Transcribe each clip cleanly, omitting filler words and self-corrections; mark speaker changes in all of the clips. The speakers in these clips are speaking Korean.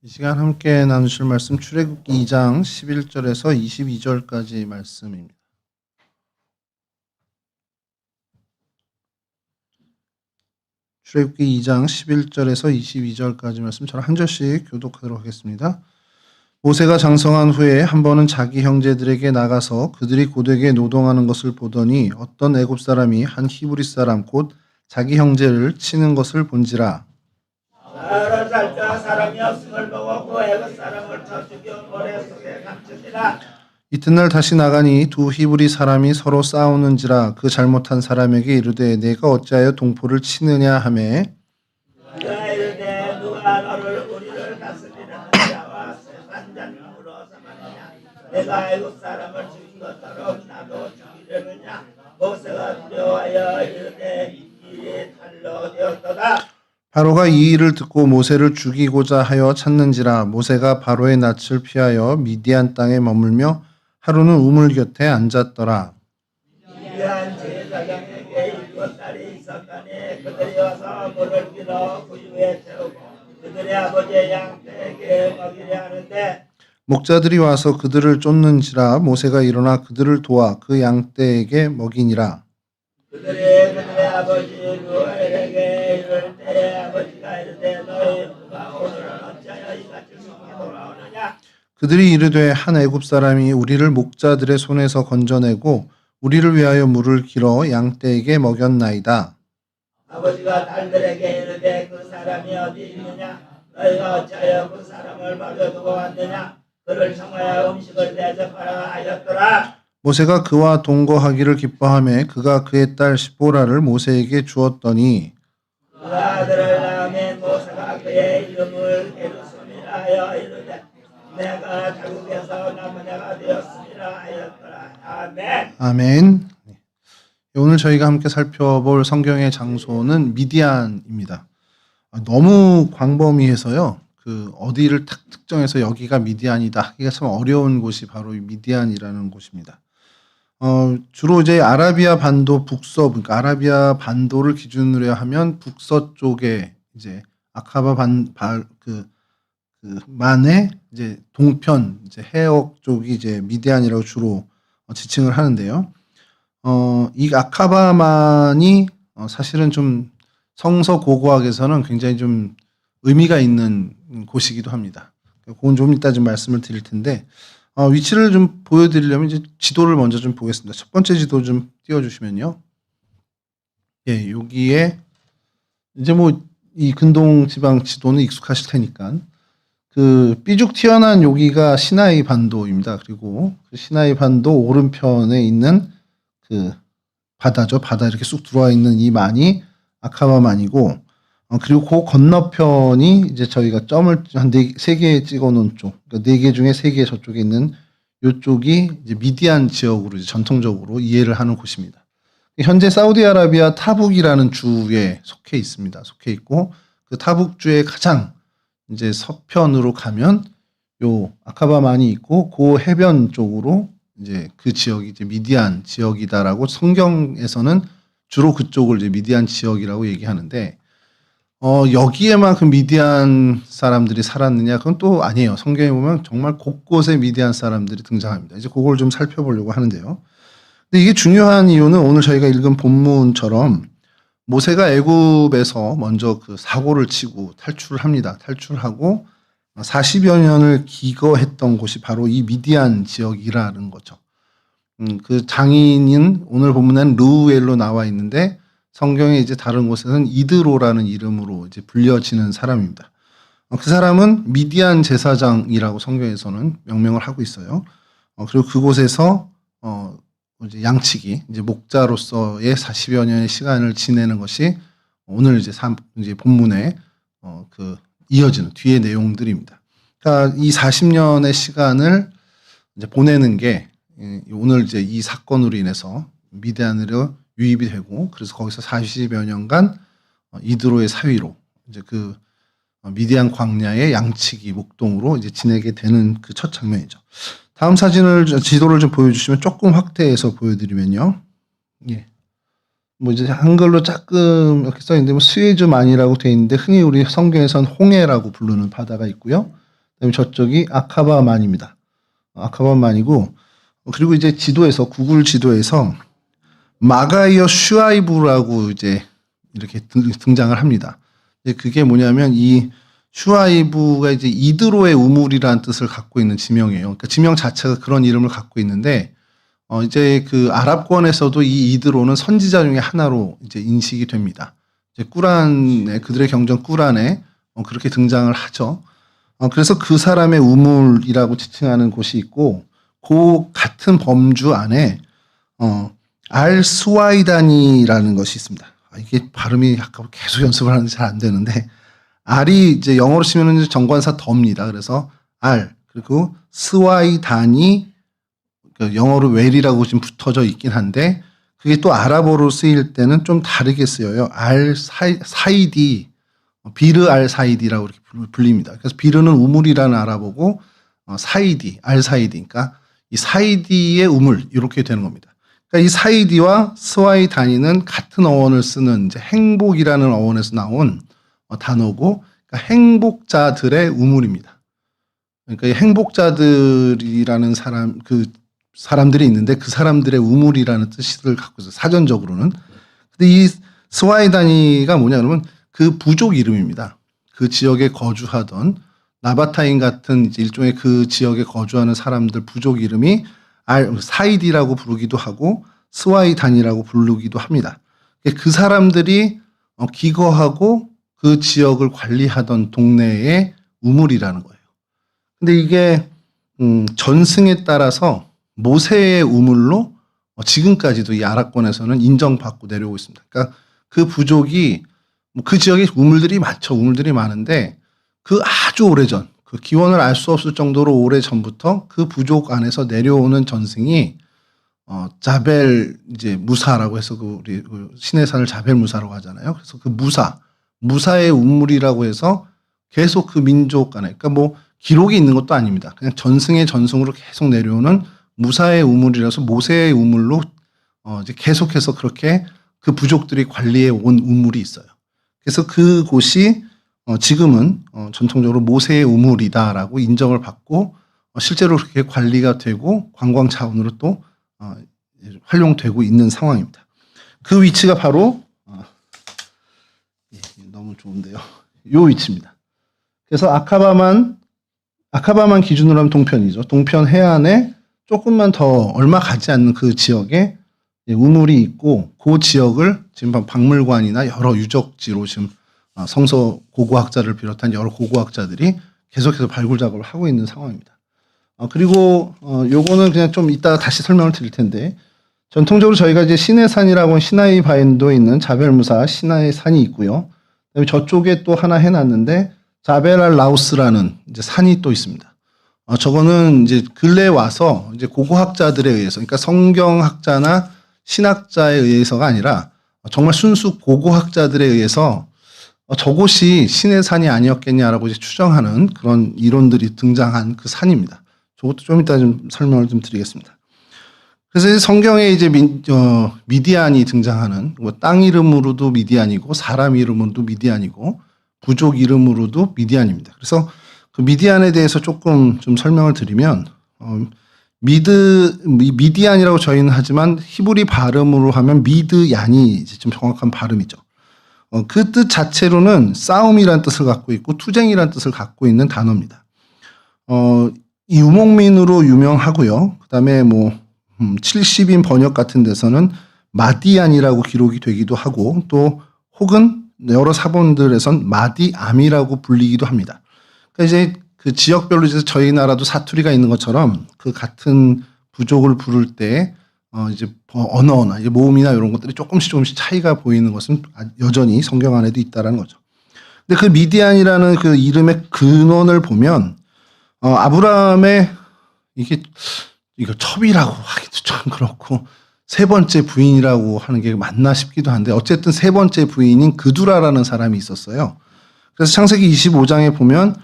Speaker 1: 이 시간 함께 나누실 말씀 출애굽기 2장 11절에서 22절까지 말씀입니다. 출애굽기 2장 11절에서 22절까지 말씀 저는 한 절씩 교독하도록 하겠습니다. 모세가 장성한 후에 한 번은 자기 형제들에게 나가서 그들이 고되게 노동하는 것을 보더니 어떤 애굽 사람이 한 히브리 사람 곧 자기 형제를 치는 것을 본지라.
Speaker 2: 나를 살펴 사람이 없음을 보고 그 애굽 사람을 쳐 죽여 모래 속에 감추니라.
Speaker 1: 이튿날 다시 나가니 두 히브리 사람이 서로 싸우는지라. 그 잘못한 사람에게 이르되 내가 어찌하여 동포를 치느냐 하매
Speaker 2: 그가 이르되 누가 너를 우리를 다스리는 자와 세산자님으로 삼았느냐. 내가 애굽 사람을 죽인 것처럼 나도 죽이려느냐. 모세가 두려워하여 이르되 이 일이 탈로 되었도다.
Speaker 1: 바로가 이 일을 듣고 모세를 죽이고자 하여 찾는지라. 모세가 바로의 낯을 피하여 미디안 땅에 머물며 하루는 우물 곁에 앉았더라.
Speaker 2: 미디안 제사장에게 7딸이 있었더니 그들이 와서 물을 길어 구유에 채우고 그들의 아버지 양떼에게 먹이려 하는데
Speaker 1: 목자들이 와서 그들을 쫓는지라. 모세가 일어나 그들을 도와 그 양떼에게 먹이니라.
Speaker 2: 그들의 아버지 루엘에게 이를 때 아버지가 이르되 너희 부가 오늘은 어찌하여 이같이 속히 돌아오느냐.
Speaker 1: 그들이 이르되 한 애굽 사람이 우리를 목자들의 손에서 건져내고 우리를 위하여 물을 길어 양떼에게 먹였나이다.
Speaker 2: 아버지가 딸들에게 이르되 그 사람이 어디 있느냐. 너희가 어찌하여 그 사람을 버려두고 왔느냐. 그를 청하여 음식을 대접하라 하였더라.
Speaker 1: 모세가 그와 동거하기를 기뻐하며 그가 그의 딸 시보라를 모세에게 주었더니
Speaker 2: 그 아들을 낳으면 모세가 그의 이름을 게르솜이라 하여 이르되 내가 자국에서 남은 자가 되었음이라 하였더라. 아멘.
Speaker 1: 아멘. 오늘 저희가 함께 살펴볼 성경의 장소는 미디안입니다. 너무 광범위해서요. 그 어디를 딱 특정해서 여기가 미디안이다 하기가 참 어려운 곳이 바로 이 미디안이라는 곳입니다. 주로 이제 아라비아 반도 북서, 그러니까 아라비아 반도를 기준으로 하면 북서쪽에 이제 아카바 만의 이제 동편, 이제 해역 쪽이 이제 미디안이라고 주로 지칭을 하는데요. 이 아카바만이 사실은 좀 성서 고고학에서는 굉장히 좀 의미가 있는 곳이기도 합니다. 그건 좀 이따 좀 말씀을 드릴 텐데, 위치를 좀 보여드리려면 이제 지도를 먼저 좀 보겠습니다. 첫 번째 지도 좀 띄워주시면요. 예, 여기에 이제 뭐 이 근동 지방 지도는 익숙하실 테니까 그 삐죽 튀어나온 여기가 시나이 반도입니다. 그리고 그 시나이 반도 오른편에 있는 그 바다죠. 바다 이렇게 쑥 들어와 있는 이 만이 아카바만이고, 그리고 그 건너편이 이제 저희가 점을 한 3개 찍어 놓은 쪽, 그러니까 4개 중에 3개 저쪽에 있는 이쪽이 이제 미디안 지역으로 이제 전통적으로 이해를 하는 곳입니다. 현재 사우디아라비아 타북이라는 주에 속해 있습니다. 속해 있고 그 타북주의 가장 이제 서편으로 가면 요 아카바만이 있고 그 해변 쪽으로 이제 그 지역이 이제 미디안 지역이다라고 성경에서는 주로 그쪽을 이제 미디안 지역이라고 얘기하는데, 여기에만 그 미디안 사람들이 살았느냐? 그건 또 아니에요. 성경에 보면 정말 곳곳에 미디안 사람들이 등장합니다. 이제 그걸 좀 살펴보려고 하는데요. 근데 이게 중요한 이유는 오늘 저희가 읽은 본문처럼 모세가 애굽에서 먼저 그 사고를 치고 탈출을 합니다. 탈출하고 40여 년을 기거했던 곳이 바로 이 미디안 지역이라는 거죠. 그 장인인 오늘 본문에는 르우엘로 나와 있는데 성경에 이제 다른 곳에서는 이드로라는 이름으로 이제 불려지는 사람입니다. 그 사람은 미디안 제사장이라고 성경에서는 명명을 하고 있어요. 그리고 그곳에서 이제 양치기, 이제 목자로서의 40여 년의 시간을 지내는 것이 오늘 이제 본문에 그 이어지는 뒤의 내용들입니다. 그러니까 이 40년의 시간을 이제 보내는 게 오늘 이제 이 사건으로 인해서 미디안으로 유입이 되고, 그래서 거기서 40여 년간 이드로의 사위로 이제 그 미디안 광야의 양치기 목동으로 이제 지내게 되는 그 첫 장면이죠. 다음 지도를 좀 보여주시면 조금 확대해서 보여드리면요. 예. 뭐 이제 한글로 조금 이렇게 써 있는데 뭐 스웨즈만이라고 되어 있는데 흔히 우리 성경에서는 홍해라고 부르는 바다가 있고요. 그다음에 저쪽이 아카바만입니다. 아카바만이고 그리고 이제 지도에서 구글 지도에서 마가이어 슈아이브라고 이제 이렇게 등장을 합니다. 그게 뭐냐면 이 슈아이브가 이제 이드로의 우물이라는 뜻을 갖고 있는 지명이에요. 그러니까 지명 자체가 그런 이름을 갖고 있는데 이제 그 아랍권에서도 이 이드로는 선지자 중에 하나로 이제 인식이 됩니다. 이제 꾸란에 그들의 경전 꾸란에 그렇게 등장을 하죠. 그래서 그 사람의 우물이라고 지칭하는 곳이 있고 그 같은 범주 안에 알 스와이단이라는 것이 있습니다. 이게 발음이 아까 계속 연습을 하는데 잘 안 되는데 알이 이제 영어로 치면은 정관사 더입니다. 그래서 알 그리고 스와이단이 영어로 웰이라고 지금 붙어져 있긴 한데 그게 또 아랍어로 쓰일 때는 좀 다르게 쓰여요. 알 사이디 비르 알 사이디라고 이렇게 불립니다. 그래서 비르는 우물이라는 아랍어고 사이디 알 사이디 그러니까 이 사이디의 우물 이렇게 되는 겁니다. 그러니까 이 사이디와 스와이단이는 같은 어원을 쓰는 이제 행복이라는 어원에서 나온 단어고 그러니까 행복자들의 우물입니다. 그러니까 이 행복자들이라는 사람들이 있는데 그 사람들의 우물이라는 뜻을 갖고 있어요. 사전적으로는. 근데 이 스와이단이가 뭐냐 그러면 그 부족 이름입니다. 그 지역에 거주하던 나바타인 같은 이제 일종의 그 지역에 거주하는 사람들 부족 이름이 사이디라고 부르기도 하고 스와이단이라고 부르기도 합니다. 그 사람들이 기거하고 그 지역을 관리하던 동네의 우물이라는 거예요. 근데 이게 전승에 따라서 모세의 우물로 지금까지도 이 아랍권에서는 인정받고 내려오고 있습니다. 그러니까 그 부족이 그 지역에 우물들이 많죠. 우물들이 많은데 그 아주 오래전 그 기원을 알 수 없을 정도로 오래 전부터 그 부족 안에서 내려오는 전승이 자벨 이제 무사라고 해서 우리 신의 산을 자벨 무사라고 하잖아요. 그래서 그 무사의 우물이라고 해서 계속 그 민족 간에 그러니까 뭐 기록이 있는 것도 아닙니다. 그냥 전승의 전승으로 계속 내려오는 무사의 우물이라서 모세의 우물로 이제 계속해서 그렇게 그 부족들이 관리해 온 우물이 있어요. 그래서 그곳이 지금은 전통적으로 모세의 우물이다라고 인정을 받고 실제로 그렇게 관리가 되고 관광 차원으로 또 활용되고 있는 상황입니다. 그 위치가 바로 너무 좋은데요. 이 위치입니다. 그래서 아카바만 기준으로 하면 동편이죠. 동편 해안에 조금만 더 얼마 가지 않는 그 지역에 우물이 있고 그 지역을 지금 박물관이나 여러 유적지로 지금 성서 고고학자를 비롯한 여러 고고학자들이 계속해서 발굴 작업을 하고 있는 상황입니다. 그리고 요거는 그냥 좀 이따가 다시 설명을 드릴 텐데 전통적으로 저희가 이제 시내 산이라고 시나이 바인도에 있는 자벨무사 시나이 산이 있고요. 그다음에 저쪽에 또 하나 해놨는데 자벨 알 라우스라는 이제 산이 또 있습니다. 저거는 이제 근래에 와서 이제 고고학자들에 의해서 그러니까 성경학자나 신학자에 의해서가 아니라 정말 순수 고고학자들에 의해서 저곳이 신의 산이 아니었겠냐라고 이제 추정하는 그런 이론들이 등장한 그 산입니다. 저것도 좀 이따 좀 설명을 좀 드리겠습니다. 그래서 성경에 이제 미디안이 등장하는 뭐 땅 이름으로도 미디안이고 사람 이름으로도 미디안이고 부족 이름으로도 미디안입니다. 그래서 그 미디안에 대해서 조금 좀 설명을 드리면 미디안이라고 저희는 하지만 히브리 발음으로 하면 미드얀이 좀 정확한 발음이죠. 그 뜻 자체로는 싸움이라는 뜻을 갖고 있고 투쟁이라는 뜻을 갖고 있는 단어입니다. 이 유목민으로 유명하고요. 그다음에 뭐 70인 번역 같은 데서는 마디안이라고 기록이 되기도 하고 또 혹은 여러 사본들에선 마디암이라고 불리기도 합니다. 그러니까 이제 그 지역별로 이제 저희 나라도 사투리가 있는 것처럼 그 같은 부족을 부를 때 이제 언어나 이제 모음이나 이런 것들이 조금씩 차이가 보이는 것은 여전히 성경 안에도 있다라는 거죠. 근데 그 미디안이라는 그 이름의 근원을 보면 아브라함의 이거 첩이라고 하기도 좀 그렇고 세 번째 부인이라고 하는 게 맞나 싶기도 한데 어쨌든 세 번째 부인인 그두라라는 사람이 있었어요. 그래서 창세기 25장에 보면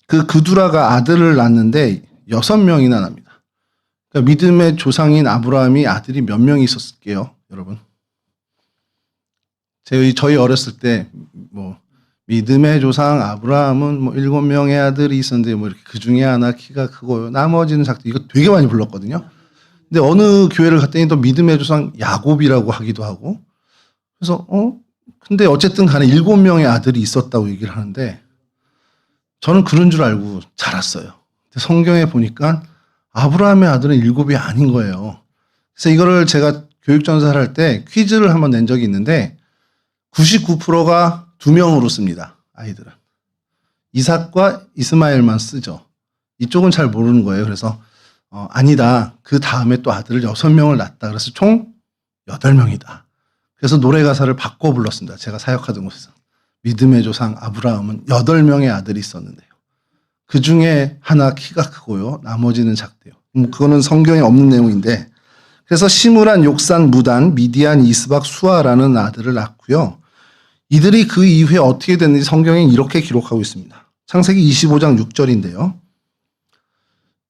Speaker 1: 그 그두라가 아들을 낳는데 6명이나 납니다. 그러니까 믿음의 조상인 아브라함이 아들이 몇 명이 있었을게요, 여러분? 저희 어렸을 때 뭐 믿음의 조상 아브라함은 뭐 7명의 아들이 있었는데 뭐 이렇게 그 중에 하나 키가 크고요. 나머지는 작다. 이거 되게 많이 불렀거든요. 근데 어느 교회를 갔더니 또 믿음의 조상 야곱이라고 하기도 하고. 그래서 근데 어쨌든 간에 7명의 아들이 있었다고 얘기를 하는데 저는 그런 줄 알고 자랐어요. 근데 성경에 보니까 아브라함의 아들은 7이 아닌 거예요. 그래서 이거를 제가 교육전사를 할 때 퀴즈를 한번 낸 적이 있는데 99%가 2명으로 씁니다. 아이들은. 이삭과 이스마엘만 쓰죠. 이쪽은 잘 모르는 거예요. 그래서 아니다. 그 다음에 또 아들을 6명을 낳았다. 그래서 총 8명이다. 그래서 노래 가사를 바꿔 불렀습니다. 제가 사역하던 곳에서. 믿음의 조상 아브라함은 8명의 아들이 있었는데요. 그 중에 하나 키가 크고요. 나머지는 작대요. 그거는 성경에 없는 내용인데 그래서 시므란, 욕산, 무단, 미디안, 이스박, 수아라는 아들을 낳고요. 이들이 그 이후에 어떻게 됐는지 성경에 이렇게 기록하고 있습니다. 창세기 25장 6절인데요.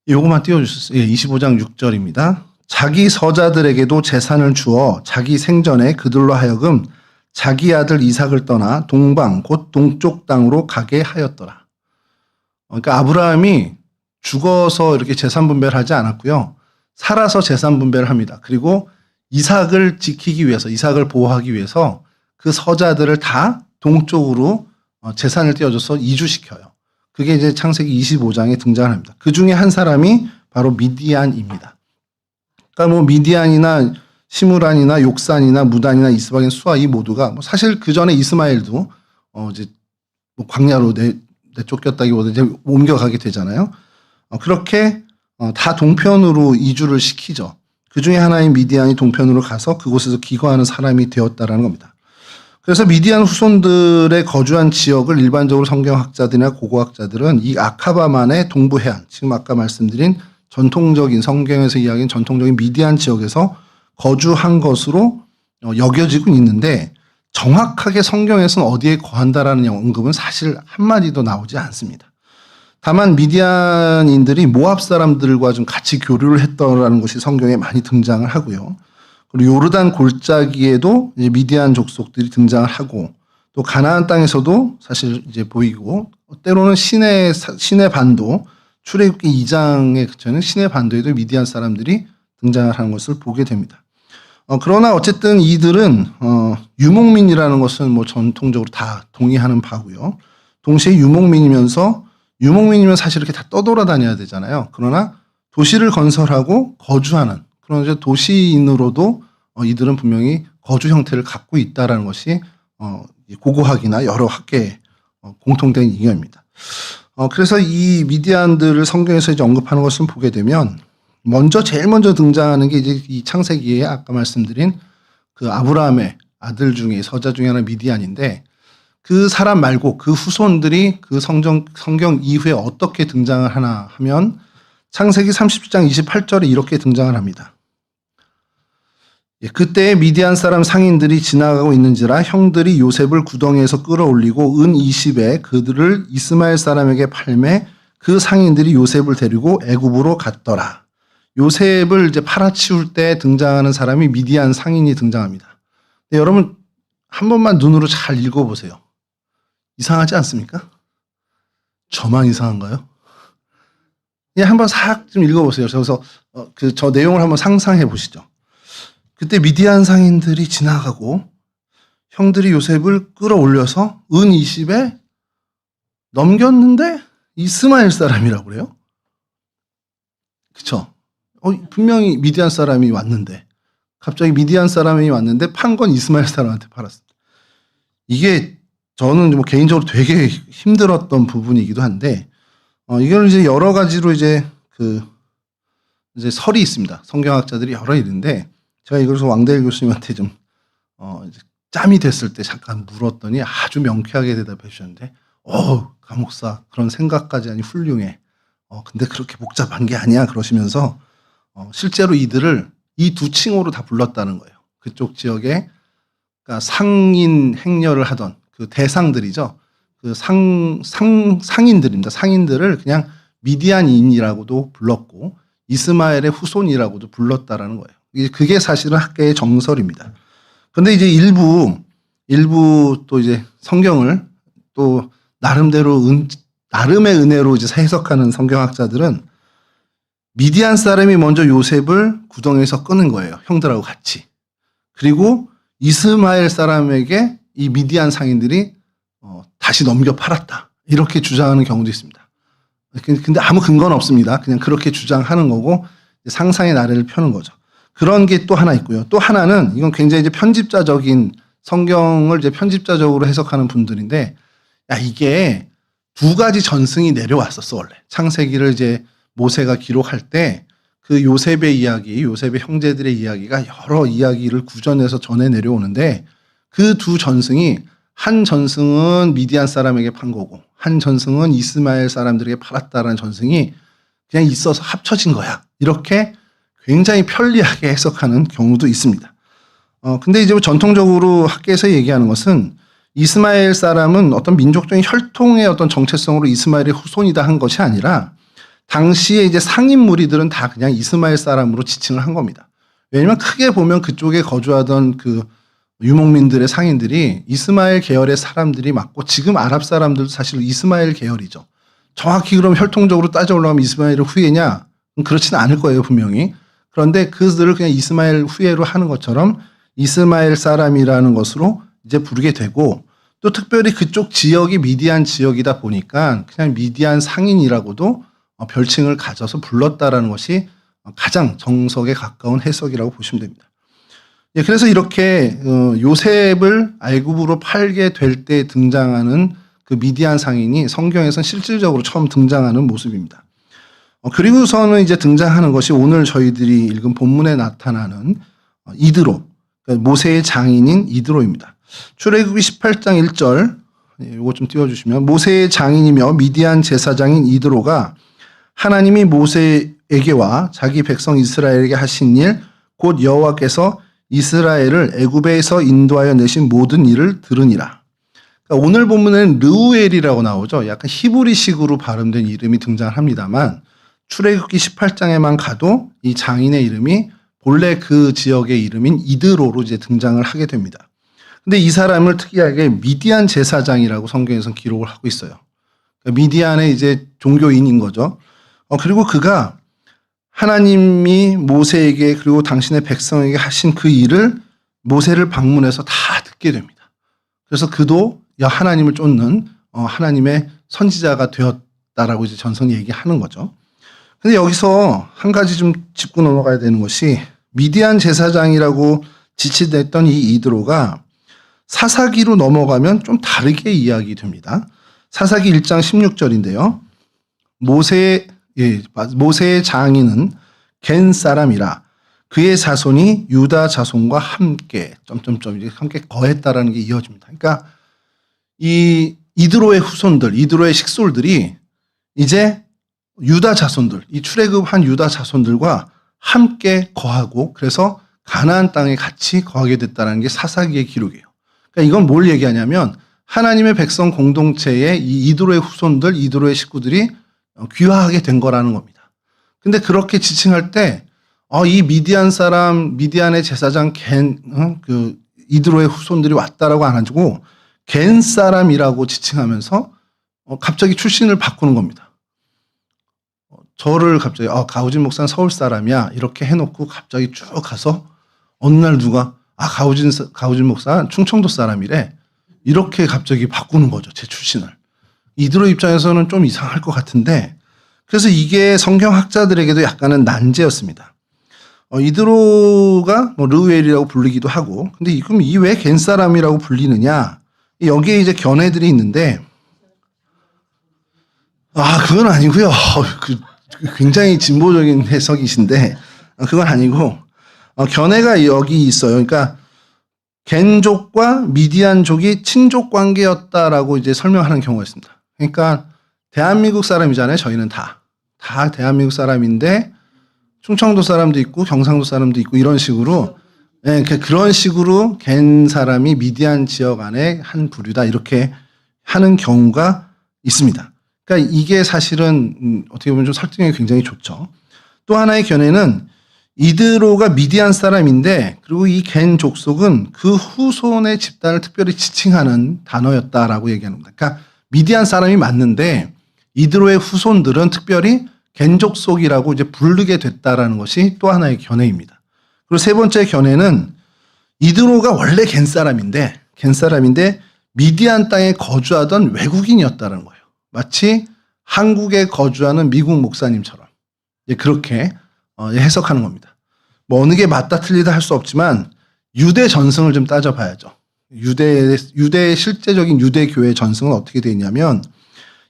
Speaker 1: 요거만 띄워주셨어요. 예, 25장 6절입니다. 자기 서자들에게도 재산을 주어 자기 생전에 그들로 하여금 자기 아들 이삭을 떠나 동방 곧 동쪽 땅으로 가게 하였더라. 그러니까 아브라함이 죽어서 이렇게 재산 분배를 하지 않았고요. 살아서 재산 분배를 합니다. 그리고 이삭을 지키기 위해서, 이삭을 보호하기 위해서 그 서자들을 다 동쪽으로 재산을 떼어줘서 이주시켜요. 그게 이제 창세기 25장에 등장을 합니다. 그 중에 한 사람이 바로 미디안입니다. 그러니까 뭐 미디안이나 시므란이나 욕산이나 무단이나 이스박이나 수아 이 모두가 뭐 사실 그 전에 이스마엘도 이제 뭐 광야로 내쫓겼다기보다 이제 옮겨가게 되잖아요. 그렇게 다 동편으로 이주를 시키죠. 그 중에 하나인 미디안이 동편으로 가서 그곳에서 기거하는 사람이 되었다라는 겁니다. 그래서 미디안 후손들의 거주한 지역을 일반적으로 성경학자들이나 고고학자들은 이 아카바만의 동부 해안, 지금 아까 말씀드린 전통적인 성경에서 이야기한 전통적인 미디안 지역에서 거주한 것으로 여겨지고 있는데 정확하게 성경에서는 어디에 거한다라는 언급은 사실 한마디도 나오지 않습니다. 다만 미디안인들이 모압 사람들과 좀 같이 교류를 했더라는 것이 성경에 많이 등장을 하고요. 그리고 요르단 골짜기에도 이제 미디안 족속들이 등장을 하고 또 가나안 땅에서도 사실 이제 보이고 때로는 시내 반도 출애굽기 2장에 그쳐는 시내 반도에도 미디안 사람들이 등장을 하는 것을 보게 됩니다. 그러나 어쨌든 이들은 유목민이라는 것은 뭐 전통적으로 다 동의하는 바고요. 동시에 유목민이면 사실 이렇게 다 떠돌아다녀야 되잖아요. 그러나 도시를 건설하고 거주하는 그런 이제 도시인으로도 이들은 분명히 거주 형태를 갖고 있다라는 것이 고고학이나 여러 학계의 공통된 의견입니다. 그래서 이 미디안들을 성경에서 이제 언급하는 것을 보게 되면 제일 먼저 등장하는 게 이제 이 창세기에 아까 말씀드린 그 아브라함의 아들 중에 서자 중에 하나 미디안인데 그 사람 말고 그 후손들이 그 성경 이후에 어떻게 등장을 하나 하면 창세기 30장 28절에 이렇게 등장을 합니다. 그때 미디안 사람 상인들이 지나가고 있는지라 형들이 요셉을 구덩이에서 끌어올리고 은 20에 그들을 이스마엘 사람에게 팔매 그 상인들이 요셉을 데리고 애굽으로 갔더라. 요셉을 이제 팔아치울 때 등장하는 사람이 미디안 상인이 등장합니다. 여러분 한 번만 눈으로 잘 읽어보세요. 이상하지 않습니까? 저만 이상한가요? 그냥 한번 싹 좀 읽어보세요. 그래서 저 내용을 한번 상상해 보시죠. 그때 미디안 상인들이 지나가고 형들이 요셉을 끌어올려서 은 20에 넘겼는데 이스마엘 사람이라고 그래요? 그쵸? 분명히 미디안 사람이 왔는데 갑자기 미디안 사람이 왔는데 판 건 이스마엘 사람한테 팔았습니다. 이게 저는 뭐 개인적으로 되게 힘들었던 부분이기도 한데 이걸 이제 여러 가지로 이제 이제 설이 있습니다. 성경학자들이 여러 있는데 제가 이걸 왕대일 교수님한테 좀 이제 짬이 됐을 때 잠깐 물었더니 아주 명쾌하게 대답해 주셨는데 감옥사 그런 생각까지 하니 훌륭해. 근데 그렇게 복잡한 게 아니야 그러시면서 실제로 이들을 이 두 칭호로 다 불렀다는 거예요. 그쪽 지역에 그러니까 상인 행렬을 하던 그 대상들이죠. 그 상인들입니다. 상인들을 그냥 미디안인이라고도 불렀고 이스마엘의 후손이라고도 불렀다라는 거예요. 그게 사실은 학계의 정설입니다. 그런데 이제 일부 또 이제 성경을 또 나름의 은혜로 이제 해석하는 성경학자들은 미디안 사람이 먼저 요셉을 구덩이에서 끄는 거예요. 형들하고 같이. 그리고 이스마엘 사람에게 이 미디안 상인들이 다시 넘겨 팔았다. 이렇게 주장하는 경우도 있습니다. 근데 아무 근거는 없습니다. 그냥 그렇게 주장하는 거고 상상의 나래를 펴는 거죠. 그런 게 또 하나 있고요. 또 하나는 이건 굉장히 이제 편집자적인 성경을 이제 편집자적으로 해석하는 분들인데, 야, 이게 두 가지 전승이 내려왔었어, 원래. 창세기를 이제 모세가 기록할 때 그 요셉의 이야기, 요셉의 형제들의 이야기가 여러 이야기를 구전해서 전해 내려오는데 그 두 전승이 한 전승은 미디안 사람에게 판 거고 한 전승은 이스마엘 사람들에게 팔았다라는 전승이 그냥 있어서 합쳐진 거야. 이렇게 굉장히 편리하게 해석하는 경우도 있습니다. 근데 이제 전통적으로 학계에서 얘기하는 것은 이스마엘 사람은 어떤 민족적인 혈통의 어떤 정체성으로 이스마엘의 후손이다 한 것이 아니라 당시에 이제 상인 무리들은 다 그냥 이스마엘 사람으로 지칭을 한 겁니다. 왜냐면 크게 보면 그쪽에 거주하던 그 유목민들의 상인들이 이스마엘 계열의 사람들이 맞고 지금 아랍 사람들도 사실 이스마엘 계열이죠. 정확히 그럼 혈통적으로 따져 올라가면 이스마엘 후예냐? 그렇지는 않을 거예요, 분명히. 그런데 그들을 그냥 이스마엘 후예로 하는 것처럼 이스마엘 사람이라는 것으로 이제 부르게 되고 또 특별히 그쪽 지역이 미디안 지역이다 보니까 그냥 미디안 상인이라고도 별칭을 가져서 불렀다라는 것이 가장 정석에 가까운 해석이라고 보시면 됩니다. 예, 그래서 이렇게 요셉을 애굽으로 팔게 될 때 등장하는 그 미디안 상인이 성경에서는 실질적으로 처음 등장하는 모습입니다. 그리고서는 이제 등장하는 것이 오늘 저희들이 읽은 본문에 나타나는 이드로, 그러니까 모세의 장인인 이드로입니다. 출애굽기 18장 1절, 이거 좀 띄워주시면, 모세의 장인이며 미디안 제사장인 이드로가 하나님이 모세에게와 자기 백성 이스라엘에게 하신 일, 곧 여호와께서 이스라엘을 애굽에서 인도하여 내신 모든 일을 들으니라. 그러니까 오늘 본문에는 르우엘이라고 나오죠. 약간 히브리식으로 발음된 이름이 등장합니다만 출애굽기 18장에만 가도 이 장인의 이름이 본래 그 지역의 이름인 이드로로 이제 등장을 하게 됩니다. 근데 이 사람을 특이하게 미디안 제사장이라고 성경에서는 기록을 하고 있어요. 그러니까 미디안의 이제 종교인인 거죠. 그리고 그가 하나님이 모세에게 그리고 당신의 백성에게 하신 그 일을 모세를 방문해서 다 듣게 됩니다. 그래서 그도 하나님을 쫓는 하나님의 선지자가 되었다라고 이제 전선이 얘기하는 거죠. 근데 여기서 한 가지 좀 짚고 넘어가야 되는 것이 미디안 제사장이라고 지칭됐던 이 이드로가 사사기로 넘어가면 좀 다르게 이야기됩니다. 사사기 1장 16절인데요. 모세의 장인은 겐 사람이라 그의 자손이 유다 자손과 함께 함께 거했다라는 게 이어집니다. 그러니까 이 이드로의 후손들, 이드로의 식솔들이 이제 유다 자손들, 이 출애굽한 유다 자손들과 함께 거하고 그래서 가나안 땅에 같이 거하게 됐다는 게 사사기의 기록이에요. 그러니까 이건 뭘 얘기하냐면 하나님의 백성 공동체의 이 이드로의 후손들, 이드로의 식구들이 귀화하게 된 거라는 겁니다. 근데 그렇게 지칭할 때, 이 미디안 사람, 미디안의 제사장 그 이드로의 후손들이 왔다라고 안 하고 겐 사람이라고 지칭하면서 갑자기 출신을 바꾸는 겁니다. 저를 갑자기 가우진 목사는 서울 사람이야 이렇게 해놓고 갑자기 쭉 가서 어느 날 누가 가우진 목사는 충청도 사람이래 이렇게 갑자기 바꾸는 거죠, 제 출신을. 이드로 입장에서는 좀 이상할 것 같은데 그래서 이게 성경학자들에게도 약간은 난제였습니다. 이드로가 르우엘이라고 불리기도 하고 근데 그럼 이 왜 겐 사람이라고 불리느냐 여기에 이제 견해들이 있는데 그건 아니고요. 굉장히 진보적인 해석이신데 그건 아니고 견해가 여기 있어요. 그러니까 겐족과 미디안족이 친족 관계였다라고 이제 설명하는 경우가 있습니다. 그러니까 대한민국 사람이잖아요. 저희는 다 대한민국 사람인데 충청도 사람도 있고 경상도 사람도 있고 이런 식으로 그런 식으로 겐 사람이 미디안 지역 안에 한 부류다 이렇게 하는 경우가 있습니다. 그러니까 이게 사실은 어떻게 보면 좀 설득력이 굉장히 좋죠. 또 하나의 견해는 이드로가 미디안 사람인데 그리고 이 겐 족속은 그 후손의 집단을 특별히 지칭하는 단어였다라고 얘기하는 겁니다. 그러니까 미디안 사람이 맞는데 이드로의 후손들은 특별히 겐족속이라고 이제 부르게 됐다라는 것이 또 하나의 견해입니다. 그리고 세 번째 견해는 이드로가 원래 겐 사람인데 미디안 땅에 거주하던 외국인이었다는 거예요. 마치 한국에 거주하는 미국 목사님처럼 그렇게 해석하는 겁니다. 뭐 어느 게 맞다 틀리다 할 수 없지만 유대 전승을 좀 따져봐야죠. 유대의 실제적인 유대 교회 전승은 어떻게 되어 있냐면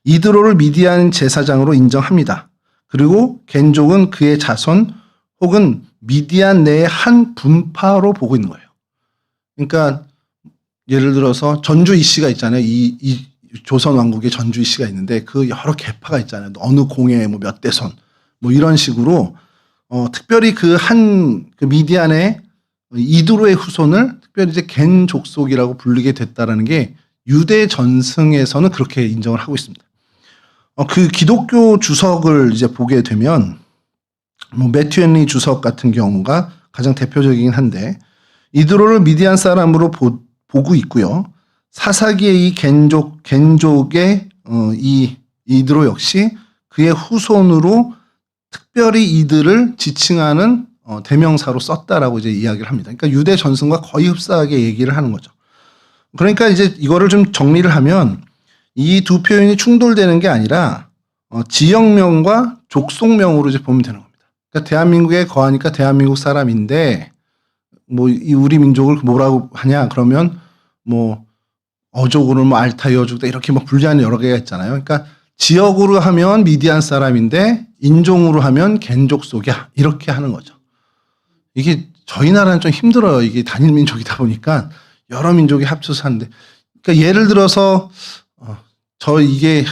Speaker 1: 이드로를 미디안 제사장으로 인정합니다. 그리고 겐족은 그의 자손 혹은 미디안 내의 한 분파로 보고 있는 거예요. 그러니까 예를 들어서 전주 이씨가 있잖아요. 이 조선 왕국의 전주 이씨가 있는데 그 여러 계파가 있잖아요. 어느 공에 뭐 몇 대손 뭐 이런 식으로 특별히 그 미디안의 이드로의 후손을 특별히 이제 겐 족속이라고 부르게 됐다라는 게 유대 전승에서는 그렇게 인정을 하고 있습니다. 그 기독교 주석을 이제 보게 되면 뭐 매튜 헨리 주석 같은 경우가 가장 대표적이긴 한데 이드로를 미디안 사람으로 보고 있고요. 사사기의 이 겐족의 이 이드로 역시 그의 후손으로 특별히 이들을 지칭하는 대명사로 썼다라고 이제 이야기를 합니다. 그러니까 유대 전승과 거의 흡사하게 얘기를 하는 거죠. 그러니까 이제 이거를 좀 정리를 하면 이 두 표현이 충돌되는 게 아니라 지역명과 족속명으로 이제 보면 되는 겁니다. 그러니까 대한민국에 거하니까 대한민국 사람인데 뭐 이 우리 민족을 뭐라고 하냐 그러면 뭐 어족으로 뭐 알타 여족다 이렇게 뭐 분류하는 여러 개가 있잖아요. 그러니까 지역으로 하면 미디안 사람인데 인종으로 하면 겐족속이야 이렇게 하는 거죠. 이게 저희 나라는 좀 힘들어요. 이게 단일 민족이다 보니까 여러 민족이 합쳐서 하는데 그러니까 예를 들어서 저 이게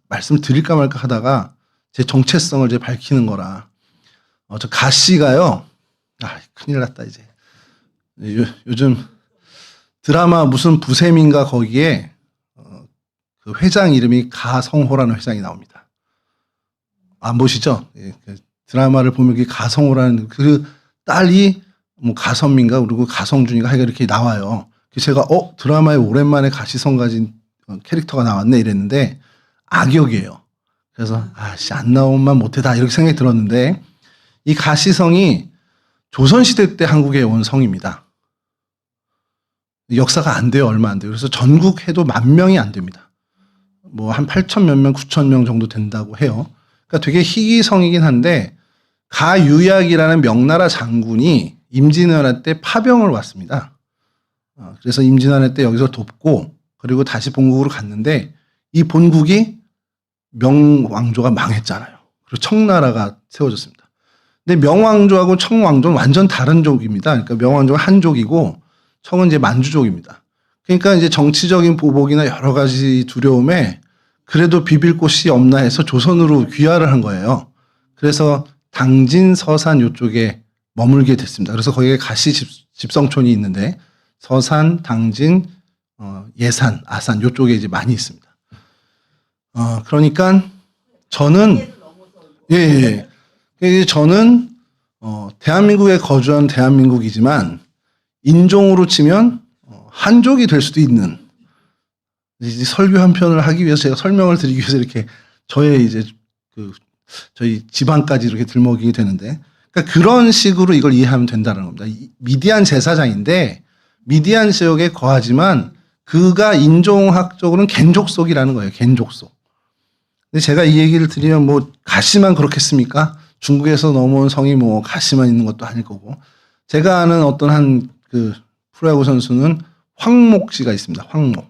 Speaker 1: 말씀을 드릴까 말까 하다가 제 정체성을 이제 밝히는 거라 저 가씨가요. 큰일 났다 이제. 요즘 드라마 무슨 부셈인가 거기에 그 회장 이름이 가성호라는 회장이 나옵니다. 안 보시죠? 그 드라마를 보면 그 가성호라는 그 딸이 뭐 가선민가 그리고 가성준이가 하여간 이렇게 나와요. 그래서 제가 드라마에 오랜만에 가시성 가진 캐릭터가 나왔네 이랬는데 악역이에요. 그래서 안 나오면 못해다 이렇게 생각이 들었는데 이 가시성이 조선시대 때 한국에 온 성입니다. 역사가 안 돼요. 얼마 안 돼요. 그래서 전국 해도 10,000명이 안 됩니다. 뭐 한 8천 몇 명, 9천 명 정도 된다고 해요. 그러니까 되게 희귀성이긴 한데 가유약이라는 명나라 장군이 임진왜란 때 파병을 왔습니다. 그래서 임진왜란 때 여기서 돕고 그리고 다시 본국으로 갔는데 이 본국이 명왕조가 망했잖아요. 그리고 청나라가 세워졌습니다. 근데 명왕조하고 청왕조는 완전 다른 족입니다. 그러니까 명왕조가 한족이고 청은 이제 만주족입니다. 그러니까 이제 정치적인 보복이나 여러 가지 두려움에 그래도 비빌 곳이 없나 해서 조선으로 귀화를 한 거예요. 그래서 당진, 서산 이쪽에 머물게 됐습니다. 그래서 거기에 가시 집성촌이 있는데 서산, 당진, 예산, 아산 이쪽에 이제 많이 있습니다. 그러니까 저는 저는 대한민국에 거주한 대한민국이지만 인종으로 치면 한족이 될 수도 있는 이제 설교 한 편을 하기 위해서 제가 설명을 드리기 위해서 이렇게 저의 이제 저희 집안까지 이렇게 들먹이게 되는데 그러니까 그런 식으로 이걸 이해하면 된다는 겁니다. 미디안 제사장인데 미디안 지역에 거하지만 그가 인종학적으로는 겐족속이라는 거예요. 겐족속. 근데 제가 이 얘기를 드리면 뭐 가시만 그렇겠습니까? 중국에서 넘어온 성이 뭐 가시만 있는 것도 아닐 거고 제가 아는 어떤 한 그 프로야구 선수는 황목 씨가 있습니다. 황목.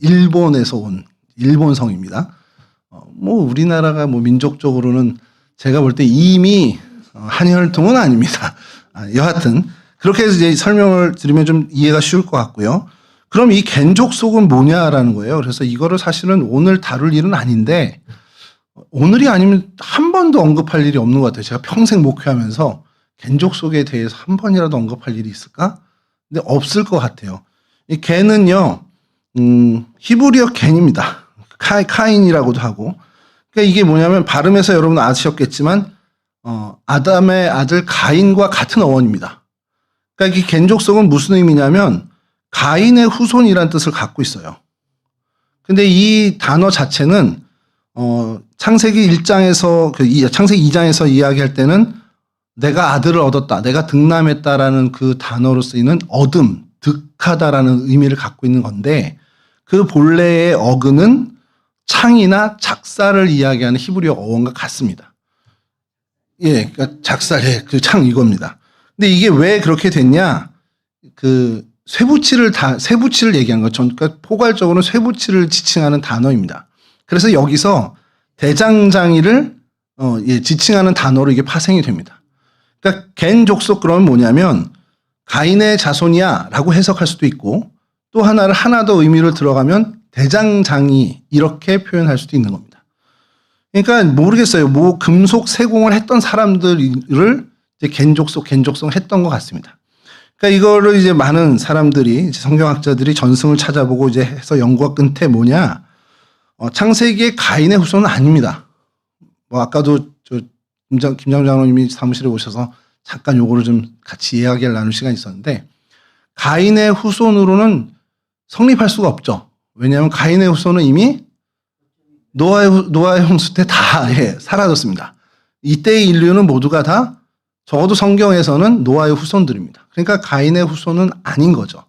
Speaker 1: 일본에서 온 일본 성입니다. 뭐 우리나라가 뭐 민족적으로는 제가 볼 때 이미 한혈통은 아닙니다. 여하튼 그렇게 해서 이제 설명을 드리면 좀 이해가 쉬울 것 같고요. 그럼 이 겐족속은 뭐냐라는 거예요. 그래서 이거를 사실은 오늘 다룰 일은 아닌데 오늘이 아니면 한 번도 언급할 일이 없는 것 같아요. 제가 평생 목회하면서 겐족속에 대해서 한 번이라도 언급할 일이 있을까? 근데 없을 것 같아요. 이 겐은요, 히브리어 겐입니다. 카인이라고도 하고. 그러니까 이게 뭐냐면 발음에서 여러분 아시셨겠지만 아담의 아들 가인과 같은 어원입니다. 그러니까 이 겐족속은 무슨 의미냐면 가인의 후손이라는 뜻을 갖고 있어요. 근데 이 단어 자체는 창세기 1장에서 창세기 2장에서 이야기할 때는 내가 아들을 얻었다, 내가 득남했다라는 그 단어로 쓰이는 얻음, 득하다라는 의미를 갖고 있는 건데 그 본래의 어근은 창이나 작사를 이야기하는 히브리어 어원과 같습니다. 예, 그러니까 작사, 예, 그 창 이겁니다. 근데 이게 왜 그렇게 됐냐? 그 쇠붙이를 얘기한 거죠. 그러니까 포괄적으로 쇠붙이를 지칭하는 단어입니다. 그래서 여기서 대장장이를 지칭하는 단어로 이게 파생이 됩니다. 그러니까 겐 족속 그러면 뭐냐면 가인의 자손이야라고 해석할 수도 있고 또 하나를 하나 더 의미를 들어가면 대장장이 이렇게 표현할 수도 있는 겁니다. 그러니까 모르겠어요. 뭐 금속 세공을 했던 사람들을 이제 겐족속 했던 것 같습니다. 그러니까 이거를 이제 많은 사람들이 이제 성경학자들이 전승을 찾아보고 이제 해서 연구가 끝에 뭐냐? 창세기의 가인의 후손은 아닙니다. 뭐 아까도 김장 장로님이 사무실에 오셔서 잠깐 요거를 좀 같이 이야기를 나눌 시간이 있었는데 가인의 후손으로는 성립할 수가 없죠. 왜냐하면 가인의 후손은 이미 노아의 홍수 때 다 사라졌습니다. 이때의 인류는 모두가 다 적어도 성경에서는 노아의 후손들입니다. 그러니까 가인의 후손은 아닌 거죠.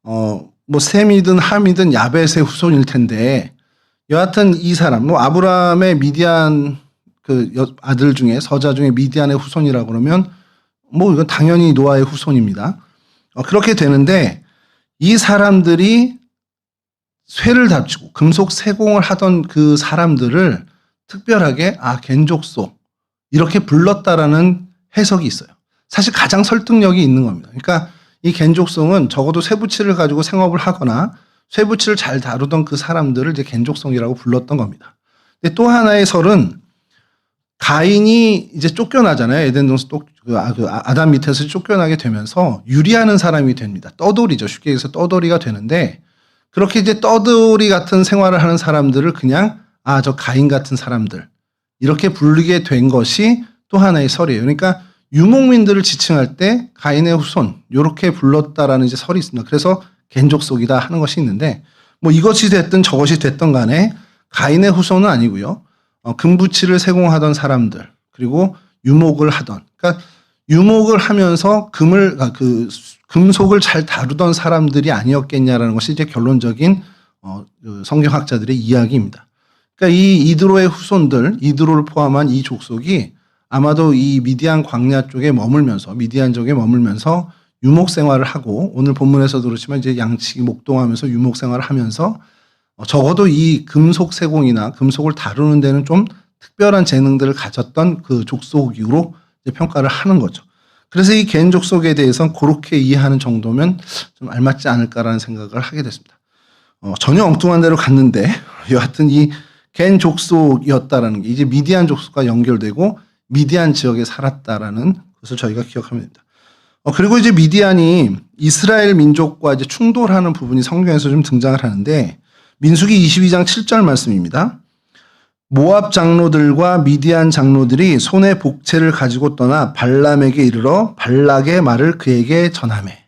Speaker 1: 뭐 셈이든 함이든 야벳의 후손일 텐데 여하튼 이 사람, 뭐 아브라함의 미디안 그 아들 중에 서자 중에 미디안의 후손이라고 그러면 뭐 이건 당연히 노아의 후손입니다. 그렇게 되는데 이 사람들이 쇠를 다치고 금속 세공을 하던 그 사람들을 특별하게 겐족속 이렇게 불렀다라는 해석이 있어요. 사실 가장 설득력이 있는 겁니다. 그러니까 이 겐족성은 적어도 쇠붙이를 가지고 생업을 하거나 쇠붙이를 잘 다루던 그 사람들을 이제 겐족성이라고 불렀던 겁니다. 근데 또 하나의 설은 가인이 이제 쫓겨나잖아요. 에덴 동산 아담 밑에서 쫓겨나게 되면서 유리하는 사람이 됩니다. 떠돌이죠. 쉽게 얘기해서 떠돌이가 되는데 그렇게 이제 떠돌이 같은 생활을 하는 사람들을 그냥 저 가인 같은 사람들 이렇게 부르게 된 것이 또 하나의 설이에요. 그러니까 유목민들을 지칭할 때 가인의 후손 이렇게 불렀다라는 이제 설이 있습니다. 그래서 겐족속이다 하는 것이 있는데 뭐 이것이 됐든 저것이 됐든 간에 가인의 후손은 아니고요. 금붙이를 세공하던 사람들 그리고 유목을 하던 그러니까 유목을 하면서 금속을 잘 다루던 사람들이 아니었겠냐라는 것이 이제 결론적인 성경학자들의 이야기입니다. 그러니까 이 이드로의 후손들, 이드로를 포함한 이 족속이 아마도 이 미디안 광야 쪽에 머물면서 미디안 쪽에 머물면서 유목 생활을 하고 오늘 본문에서도 그렇지만 이제 양치기 목동하면서 유목 생활을 하면서 적어도 이 금속 세공이나 금속을 다루는 데는 좀 특별한 재능들을 가졌던 그 족속으로 이제 평가를 하는 거죠. 그래서 이 겐 족속에 대해서는 그렇게 이해하는 정도면 좀 알맞지 않을까라는 생각을 하게 됐습니다. 전혀 엉뚱한 데로 갔는데 여하튼 이 겐 족속이었다라는 게 이제 미디안 족속과 연결되고 미디안 지역에 살았다라는 것을 저희가 기억하면 됩니다. 그리고 이제 미디안이 이스라엘 민족과 이제 충돌하는 부분이 성경에서 좀 등장을 하는데 민수기 22장 7절 말씀입니다. 모압 장로들과 미디안 장로들이 손에 복채를 가지고 떠나 발람에게 이르러 발락의 말을 그에게 전하매.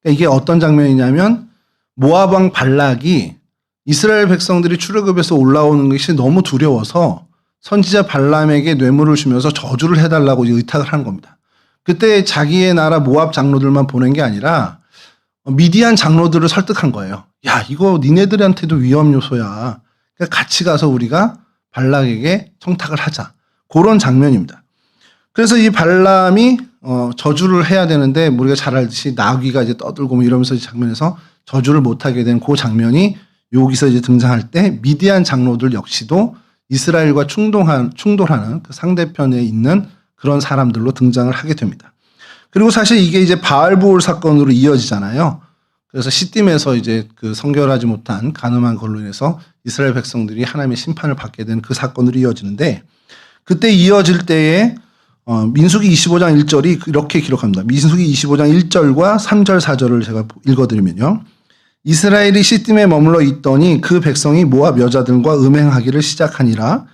Speaker 1: 그러니까 이게 어떤 장면이냐면 모압 왕 발락이 이스라엘 백성들이 출애굽에서 올라오는 것이 너무 두려워서 선지자 발람에게 뇌물을 주면서 저주를 해달라고 의탁을 하는 겁니다. 그때 자기의 나라 모압 장로들만 보낸 게 아니라 미디안 장로들을 설득한 거예요. 야, 이거 니네들한테도 위험 요소야. 그러니까 같이 가서 우리가 발락에게 청탁을 하자. 그런 장면입니다. 그래서 이 발람이 저주를 해야 되는데 우리가 잘 알듯이 나귀가 이제 떠들고 뭐 이러면서 이 장면에서 저주를 못하게 된 그 장면이 여기서 이제 등장할 때 미디안 장로들 역시도 이스라엘과 충돌하는 그 상대편에 있는 그런 사람들로 등장을 하게 됩니다. 그리고 사실 이게 이제 바알보올 사건으로 이어지잖아요. 그래서 시딤에서 이제 그 성결하지 못한 간음한 걸로 인해서 이스라엘 백성들이 하나님의 심판을 받게 된 그 사건으로 이어지는데 그때 이어질 때에 민수기 25장 1절이 이렇게 기록합니다. 민수기 25장 1절과 3절 4절을 제가 읽어드리면요. 이스라엘이 시딤에 머물러 있더니 그 백성이 모압 여자들과 음행하기를 시작하니라.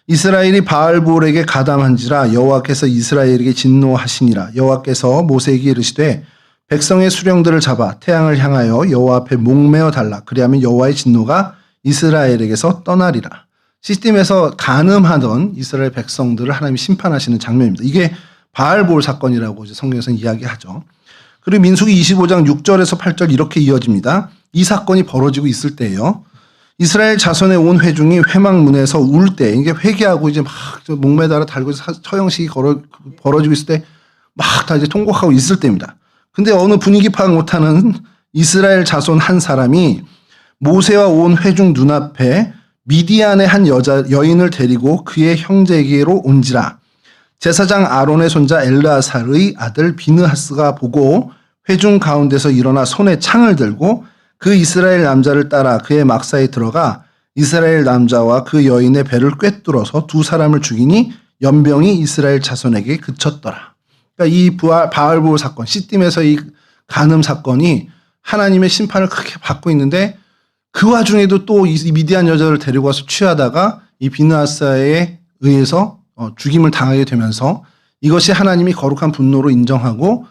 Speaker 1: 이스라엘이 바알볼에게 가담한지라 여호와께서 이스라엘에게 진노하시니라. 여호와께서 모세에게 이르시되 백성의 수령들을 잡아 태양을 향하여 여호와 앞에 목매어 달라. 그리하면 여호와의 진노가 이스라엘에게서 떠나리라. 시딤에서 간음하던 이스라엘 백성들을 하나님이 심판하시는 장면입니다. 이게 바알볼 사건이라고 이제 성경에서는 이야기하죠. 그리고 민수기 25장 6절에서 8절 이렇게 이어집니다. 이 사건이 벌어지고 있을 때예요. 이스라엘 자손의 온 회중이 회막문에서 울 때, 이게 회개하고 이제 막 목매달아 달고 처형식이 벌어지고 있을 때 막 다 이제 통곡하고 있을 때입니다. 근데 어느 분위기 파악 못하는 이스라엘 자손 한 사람이 모세와 온 회중 눈앞에 미디안의 한 여인을 데리고 그의 형제에게로 온지라. 제사장 아론의 손자 엘르아살의 아들 비느하스가 보고 회중 가운데서 일어나 손에 창을 들고 그 이스라엘 남자를 따라 그의 막사에 들어가 이스라엘 남자와 그 여인의 배를 꿰뚫어서 두 사람을 죽이니 연병이 이스라엘 자손에게 그쳤더라. 그러니까 이 바알볼 사건, 시딤에서 이 간음 사건이 하나님의 심판을 크게 받고 있는데 그 와중에도 또 이 미디안 여자를 데리고 와서 취하다가 이 비느하스에 의해서 죽임을 당하게 되면서 이것이 하나님이 거룩한 분노로 인정하고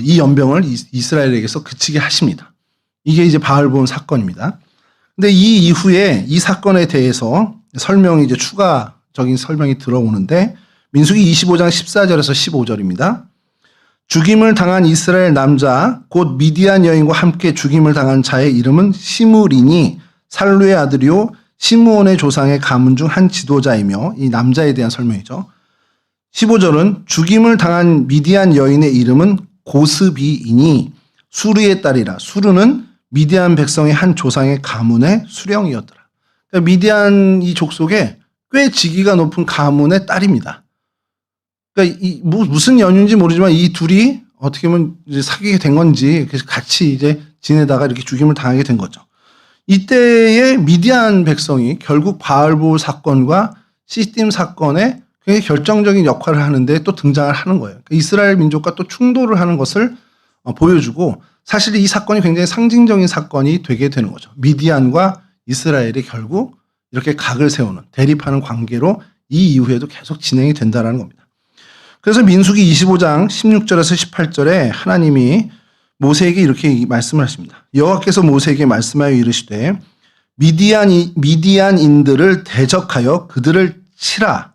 Speaker 1: 이 연병을 이스라엘에게서 그치게 하십니다. 이게 이제 바알본 사건입니다. 근데 이 이후에 이 사건에 대해서 설명이 이제 추가적인 설명이 들어오는데 민수기 25장 14절에서 15절입니다. 죽임을 당한 이스라엘 남자 곧 미디안 여인과 함께 죽임을 당한 자의 이름은 시므리니 살루의 아들이요 시므온의 조상의 가문 중 한 지도자이며 이 남자에 대한 설명이죠. 15절은 죽임을 당한 미디안 여인의 이름은 고스비이니 수르의 딸이라. 수르는 미디안 백성의 한 조상의 가문의 수령이었더라. 그러니까 미디안 이 족속에 꽤 직위가 높은 가문의 딸입니다. 그러니까 무슨 연유인지 모르지만 이 둘이 어떻게 보면 이제 사귀게 된 건지 그래서 같이 이제 지내다가 이렇게 죽임을 당하게 된 거죠. 이때의 미디안 백성이 결국 바알볼 사건과 시딤 사건에 굉장히 결정적인 역할을 하는데 또 등장을 하는 거예요. 그러니까 이스라엘 민족과 또 충돌을 하는 것을 보여주고 사실 이 사건이 굉장히 상징적인 사건이 되게 되는 거죠. 미디안과 이스라엘이 결국 이렇게 각을 세우는 대립하는 관계로 이 이후에도 계속 진행이 된다는 겁니다. 그래서 민수기 25장 16절에서 18절에 하나님이 모세에게 이렇게 말씀을 하십니다. 여호와께서 모세에게 말씀하여 이르시되 미디안인들을 대적하여 그들을 치라.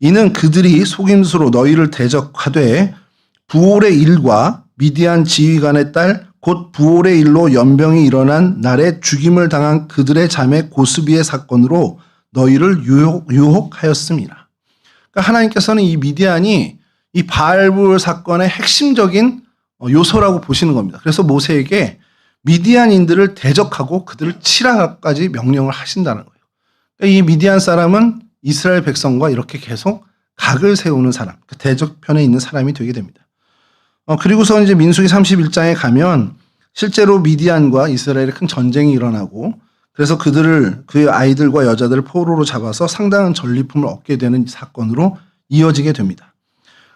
Speaker 1: 이는 그들이 속임수로 너희를 대적하되 부올의 일과 미디안 지휘관의 딸 곧 부올의 일로 연병이 일어난 날에 죽임을 당한 그들의 자매 고스비의 사건으로 너희를 유혹하였습니다. 그러니까 하나님께서는 이 미디안이 이 바알볼 사건의 핵심적인 요소라고 보시는 겁니다. 그래서 모세에게 미디안인들을 대적하고 그들을 치라까지 명령을 하신다는 거예요. 그러니까 이 미디안 사람은 이스라엘 백성과 이렇게 계속 각을 세우는 사람, 그 대적편에 있는 사람이 되게 됩니다. 그리고서 이제 민수기 31장에 가면 실제로 미디안과 이스라엘의 큰 전쟁이 일어나고 그래서 그 아이들과 여자들을 포로로 잡아서 상당한 전리품을 얻게 되는 사건으로 이어지게 됩니다.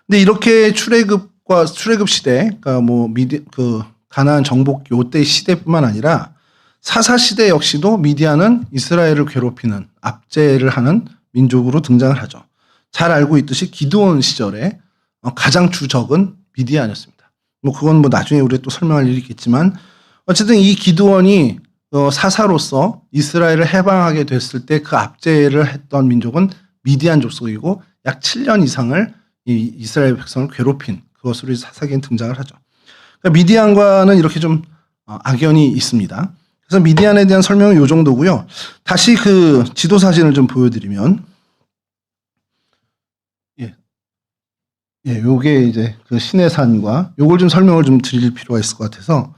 Speaker 1: 근데 이렇게 출애굽 시대, 그러니까 가나안 정복 요때 시대뿐만 아니라 사사 시대 역시도 미디안은 이스라엘을 괴롭히는 압제를 하는 민족으로 등장을 하죠. 잘 알고 있듯이 기드온 시절에 가장 주적은 미디안이었습니다. 그건 나중에 우리가 또 설명할 일이 있겠지만 어쨌든 이 기드온이 사사로서 이스라엘을 해방하게 됐을 때 그 압제를 했던 민족은 미디안 족속이고 약 7년 이상을 이 이스라엘 백성을 괴롭힌 그것으로 사사기엔 등장을 하죠. 그러니까 미디안과는 이렇게 좀 악연이 있습니다. 그래서 미디안에 대한 설명은 이 정도고요. 다시 그 지도 사진을 좀 보여드리면, 요게 이제 그 시내산과 요걸 좀 설명을 좀 드릴 필요가 있을 것 같아서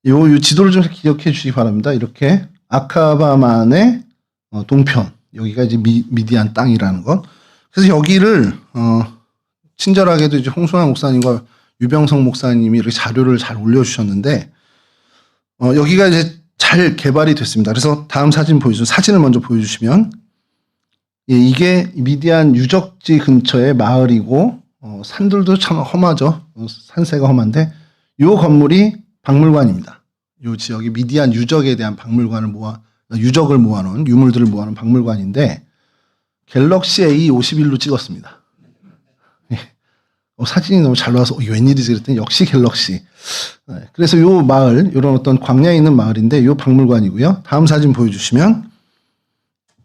Speaker 1: 요 지도를 좀 기억해 주시기 바랍니다. 이렇게 아카바만의 동편, 여기가 이제 미디안 땅이라는 것. 그래서 여기를 친절하게도 이제 홍순환 목사님과 유병성 목사님이 이렇게 자료를 잘 올려주셨는데 여기가 이제 잘 개발이 됐습니다. 그래서 다음 사진을 먼저 보여주시면 이게 미디안 유적지 근처의 마을이고 산들도 참 험하죠. 산세가 험한데 요 건물이 박물관입니다. 요 지역이 미디안 유적에 대한 유적을 모아놓은 유물들을 모아놓은 박물관인데 갤럭시 A51로 찍었습니다. 사진이 너무 잘 나와서 이게 웬일이지 그랬더니 역시 갤럭시. 그래서 요 마을, 이런 어떤 광야에 있는 마을인데 요 박물관이고요. 다음 사진 보여주시면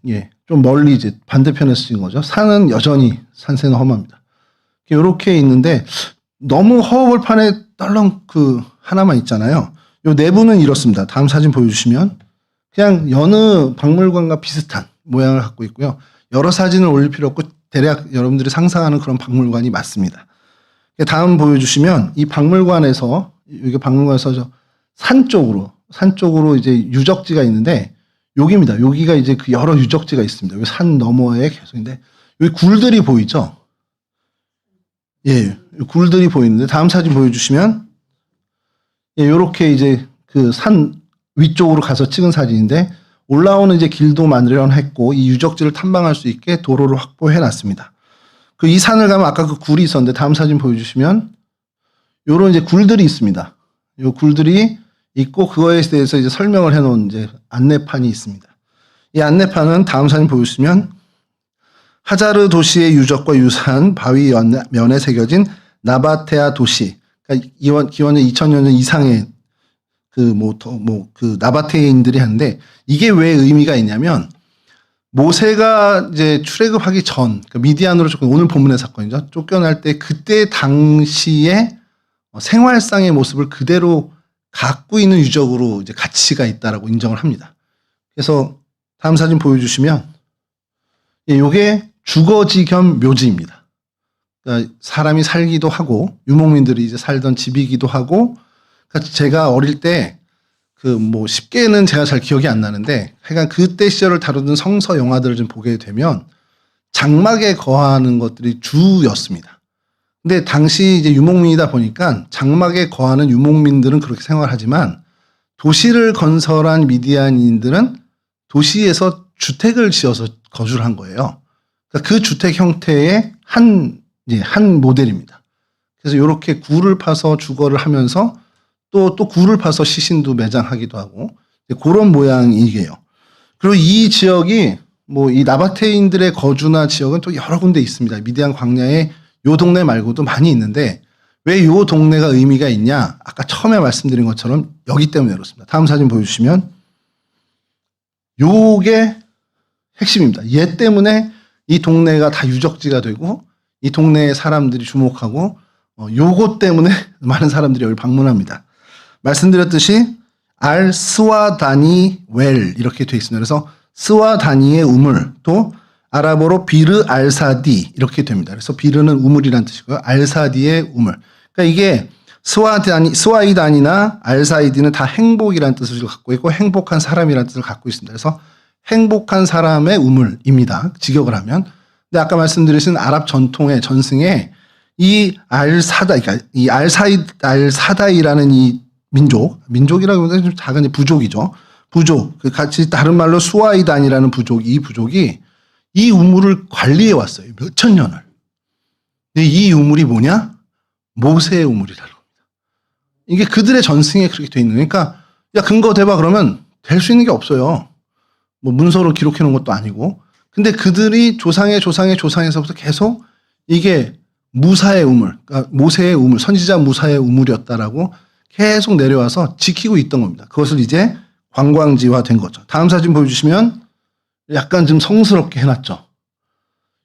Speaker 1: 예, 좀 멀리 이제 반대편에서 찍은 거죠. 산은 여전히 산세는 험합니다. 이렇게 있는데 너무 허허벌판에 떨렁 그 하나만 있잖아요. 요 내부는 이렇습니다. 다음 사진 보여주시면 그냥 여느 박물관과 비슷한 모양을 갖고 있고요. 여러 사진을 올릴 필요 없고 대략 여러분들이 상상하는 그런 박물관이 맞습니다. 다음 보여주시면 이 박물관에서 이게 박물관에서 산 쪽으로 이제 유적지가 있는데 여기입니다. 여기가 이제 그 여러 유적지가 있습니다. 여기 산 너머에 계속인데 여기 굴들이 보이죠? 예, 굴들이 보이는데 다음 사진 보여주시면 예, 이렇게 이제 그 산 위쪽으로 가서 찍은 사진인데 올라오는 이제 길도 마련했고 이 유적지를 탐방할 수 있게 도로를 확보해 놨습니다. 그 이 산을 가면 아까 그 굴이 있었는데 다음 사진 보여주시면 요런 이제 굴들이 있습니다. 요 굴들이 있고 그거에 대해서 이제 설명을 해놓은 이제 안내판이 있습니다. 이 안내판은 다음 사진 보여주시면 하자르 도시의 유적과 유사한 바위 면에 새겨진 나바테아 도시. 그러니까 기원전 2000년 이상의 그 나바테인들이 하는데 이게 왜 의미가 있냐면 모세가 이제 출애굽하기 전, 그러니까 미디안으로 오늘 본문의 사건이죠. 쫓겨날 때 그때 당시의 생활상의 모습을 그대로 갖고 있는 유적으로 이제 가치가 있다라고 인정을 합니다. 그래서 다음 사진 보여주시면 이게 주거지 겸 묘지입니다. 그러니까 사람이 살기도 하고 유목민들이 이제 살던 집이기도 하고 그러니까 제가 어릴 때 쉽게는 제가 잘 기억이 안 나는데 하여간 그때 시절을 다루던 성서 영화들을 좀 보게 되면 장막에 거하는 것들이 주였습니다. 근데 당시 이제 유목민이다 보니까 장막에 거하는 유목민들은 그렇게 생활하지만 도시를 건설한 미디안인들은 도시에서 주택을 지어서 거주를 한 거예요. 그러니까 그 주택 형태의 한 모델입니다. 그래서 이렇게 굴을 파서 주거를 하면서 또 굴을 파서 시신도 매장하기도 하고 그런 모양이게요. 그리고 이 지역이 이 나바테인들의 거주나 지역은 또 여러 군데 있습니다. 미디안 광야에 요 동네 말고도 많이 있는데 왜 요 동네가 의미가 있냐? 아까 처음에 말씀드린 것처럼 여기 때문에 그렇습니다. 다음 사진 보여주시면 요게 핵심입니다. 얘 때문에 이 동네가 다 유적지가 되고 이 동네의 사람들이 주목하고 요것 때문에 많은 사람들이 여기 방문합니다. 말씀드렸듯이 알 스와다니 웰 이렇게 되어 있습니다. 그래서 스와다니의 우물 또 아랍어로 비르 알사디 이렇게 됩니다. 그래서 비르는 우물이란 뜻이고요. 알사디의 우물. 그러니까 이게 스와이단이나 알사이디는 다 행복이라는 뜻을 갖고 있고 행복한 사람이라는 뜻을 갖고 있습니다. 그래서 행복한 사람의 우물입니다. 직역을 하면. 근데 아까 말씀드린 아랍 전통의 전승에 이 그러니까 이 알사다이라는 이 민족이라고 하면 좀 작은 부족이죠. 부족. 같이 다른 말로 수아이단이라는 이 부족이 이 우물을 관리해 왔어요. 몇천 년을. 근데 이 우물이 뭐냐? 모세의 우물이라는 겁니다. 이게 그들의 전승에 그렇게 돼 있는. 그러니까 야 근거 대봐 그러면 될 수 있는 게 없어요. 문서로 기록해 놓은 것도 아니고. 근데 그들이 조상에서부터 계속 이게 무사의 우물, 그러니까 모세의 우물, 선지자 무사의 우물이었다라고 계속 내려와서 지키고 있던 겁니다. 그것을 이제 관광지화 된 거죠. 다음 사진 보여주시면 약간 좀 성스럽게 해놨죠.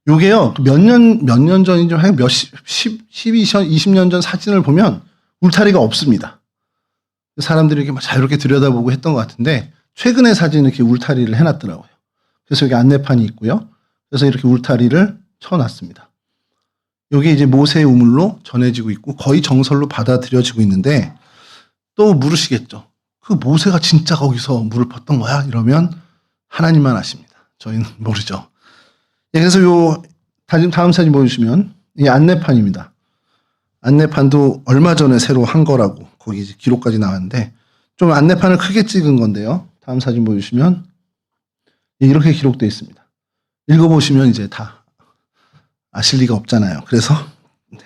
Speaker 1: 요게요, 몇 년 전인지, 한 20년 전 사진을 보면 울타리가 없습니다. 사람들이 이렇게 막 자유롭게 들여다보고 했던 것 같은데, 최근의 사진은 이렇게 울타리를 해놨더라고요. 그래서 여기 안내판이 있고요. 그래서 이렇게 울타리를 쳐놨습니다. 여기 이제 모세의 우물로 전해지고 있고, 거의 정설로 받아들여지고 있는데, 또 물으시겠죠. 그 모세가 진짜 거기서 물을 팠던 거야? 이러면 하나님만 아십니다. 저희는 모르죠. 예, 그래서 다음 사진 보여주시면 이 안내판입니다. 안내판도 얼마 전에 새로 한 거라고 거기 이제 기록까지 나왔는데 좀 안내판을 크게 찍은 건데요. 다음 사진 보여주시면 이렇게 기록되어 있습니다. 읽어보시면 이제 다 아실 리가 없잖아요. 그래서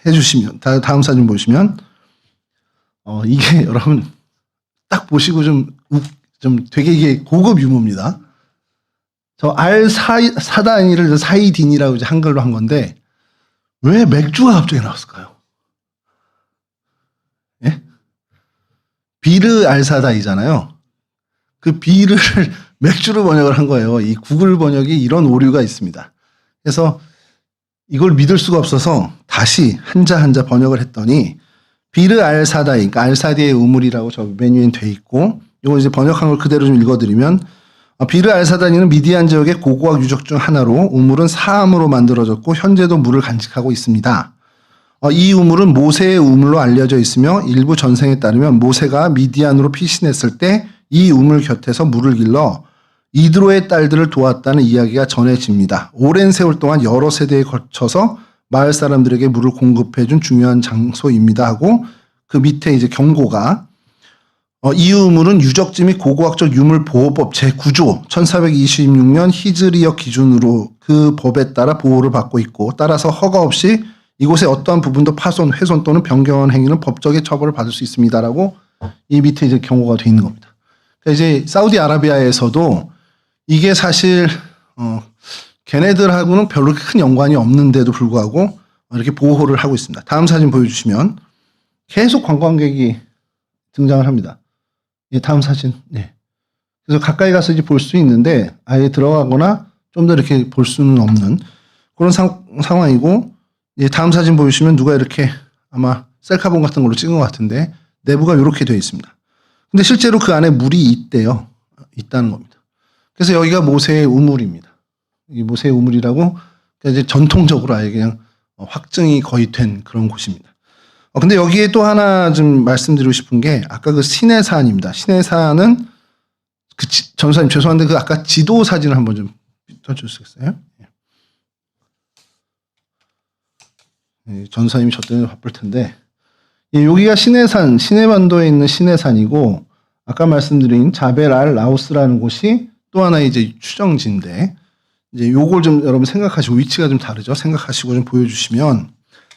Speaker 1: 해주시면 다음 사진 보시면 이게 여러분 딱 보시고 좀 되게 이게 고급 유머입니다. 저 사다니를 사이딘이라고 이제 한글로 한 건데 왜 맥주가 갑자기 나왔을까요? 예? 비르 알사다이잖아요. 그 비르를 맥주로 번역을 한 거예요. 이 구글 번역이 이런 오류가 있습니다. 그래서 이걸 믿을 수가 없어서 다시 한자 한자 번역을 했더니 비르 알사다이, 그러니까 알사디의 우물이라고 저 메뉴에 돼 있고, 이거 이제 번역한 걸 그대로 좀 읽어드리면, 비르 알사다니는 미디안 지역의 고고학 유적 중 하나로 우물은 사암으로 만들어졌고 현재도 물을 간직하고 있습니다. 이 우물은 모세의 우물로 알려져 있으며 일부 전생에 따르면 모세가 미디안으로 피신했을 때 이 우물 곁에서 물을 길러 이드로의 딸들을 도왔다는 이야기가 전해집니다. 오랜 세월 동안 여러 세대에 걸쳐서 마을 사람들에게 물을 공급해준 중요한 장소입니다 하고 그 밑에 이제 경고가 이 우물은 유적지 및 고고학적 유물보호법 제9조 1426년 히즈리역 기준으로 그 법에 따라 보호를 받고 있고 따라서 허가 없이 이곳의 어떠한 부분도 파손, 훼손 또는 변경한 행위는 법적인 처벌을 받을 수 있습니다라고 이 밑에 이제 경고가 돼 있는 겁니다. 그러니까 이제 사우디아라비아에서도 이게 사실 걔네들하고는 별로 큰 연관이 없는데도 불구하고 이렇게 보호를 하고 있습니다. 다음 사진 보여주시면 계속 관광객이 등장을 합니다. 예, 다음 사진. 네. 그래서 가까이 가서 이제 볼 수 있는데 아예 들어가거나 좀 더 이렇게 볼 수는 없는 그런 상황이고, 예, 다음 사진 보여주시면 누가 이렇게 아마 셀카봉 같은 걸로 찍은 것 같은데 내부가 이렇게 되어 있습니다. 근데 실제로 그 안에 물이 있다는 겁니다. 그래서 여기가 모세의 우물입니다. 이 모세의 우물이라고 이제 전통적으로 아예 그냥 확증이 거의 된 그런 곳입니다. 근데 여기에 또 하나 좀 말씀드리고 싶은 게 아까 그 시내산입니다. 시내산은 전사님 죄송한데 그 아까 지도 사진을 한번 좀 펴줄 수 있어요? 전사님이 저 때문에 바쁠 텐데 여기가 시내산, 시내반도에 있는 시내산이고 아까 말씀드린 자벨 알 라우스라는 곳이 또 하나 이제 추정지인데 이제 요걸 좀 여러분 생각하시고 위치가 좀 다르죠. 생각하시고 좀 보여주시면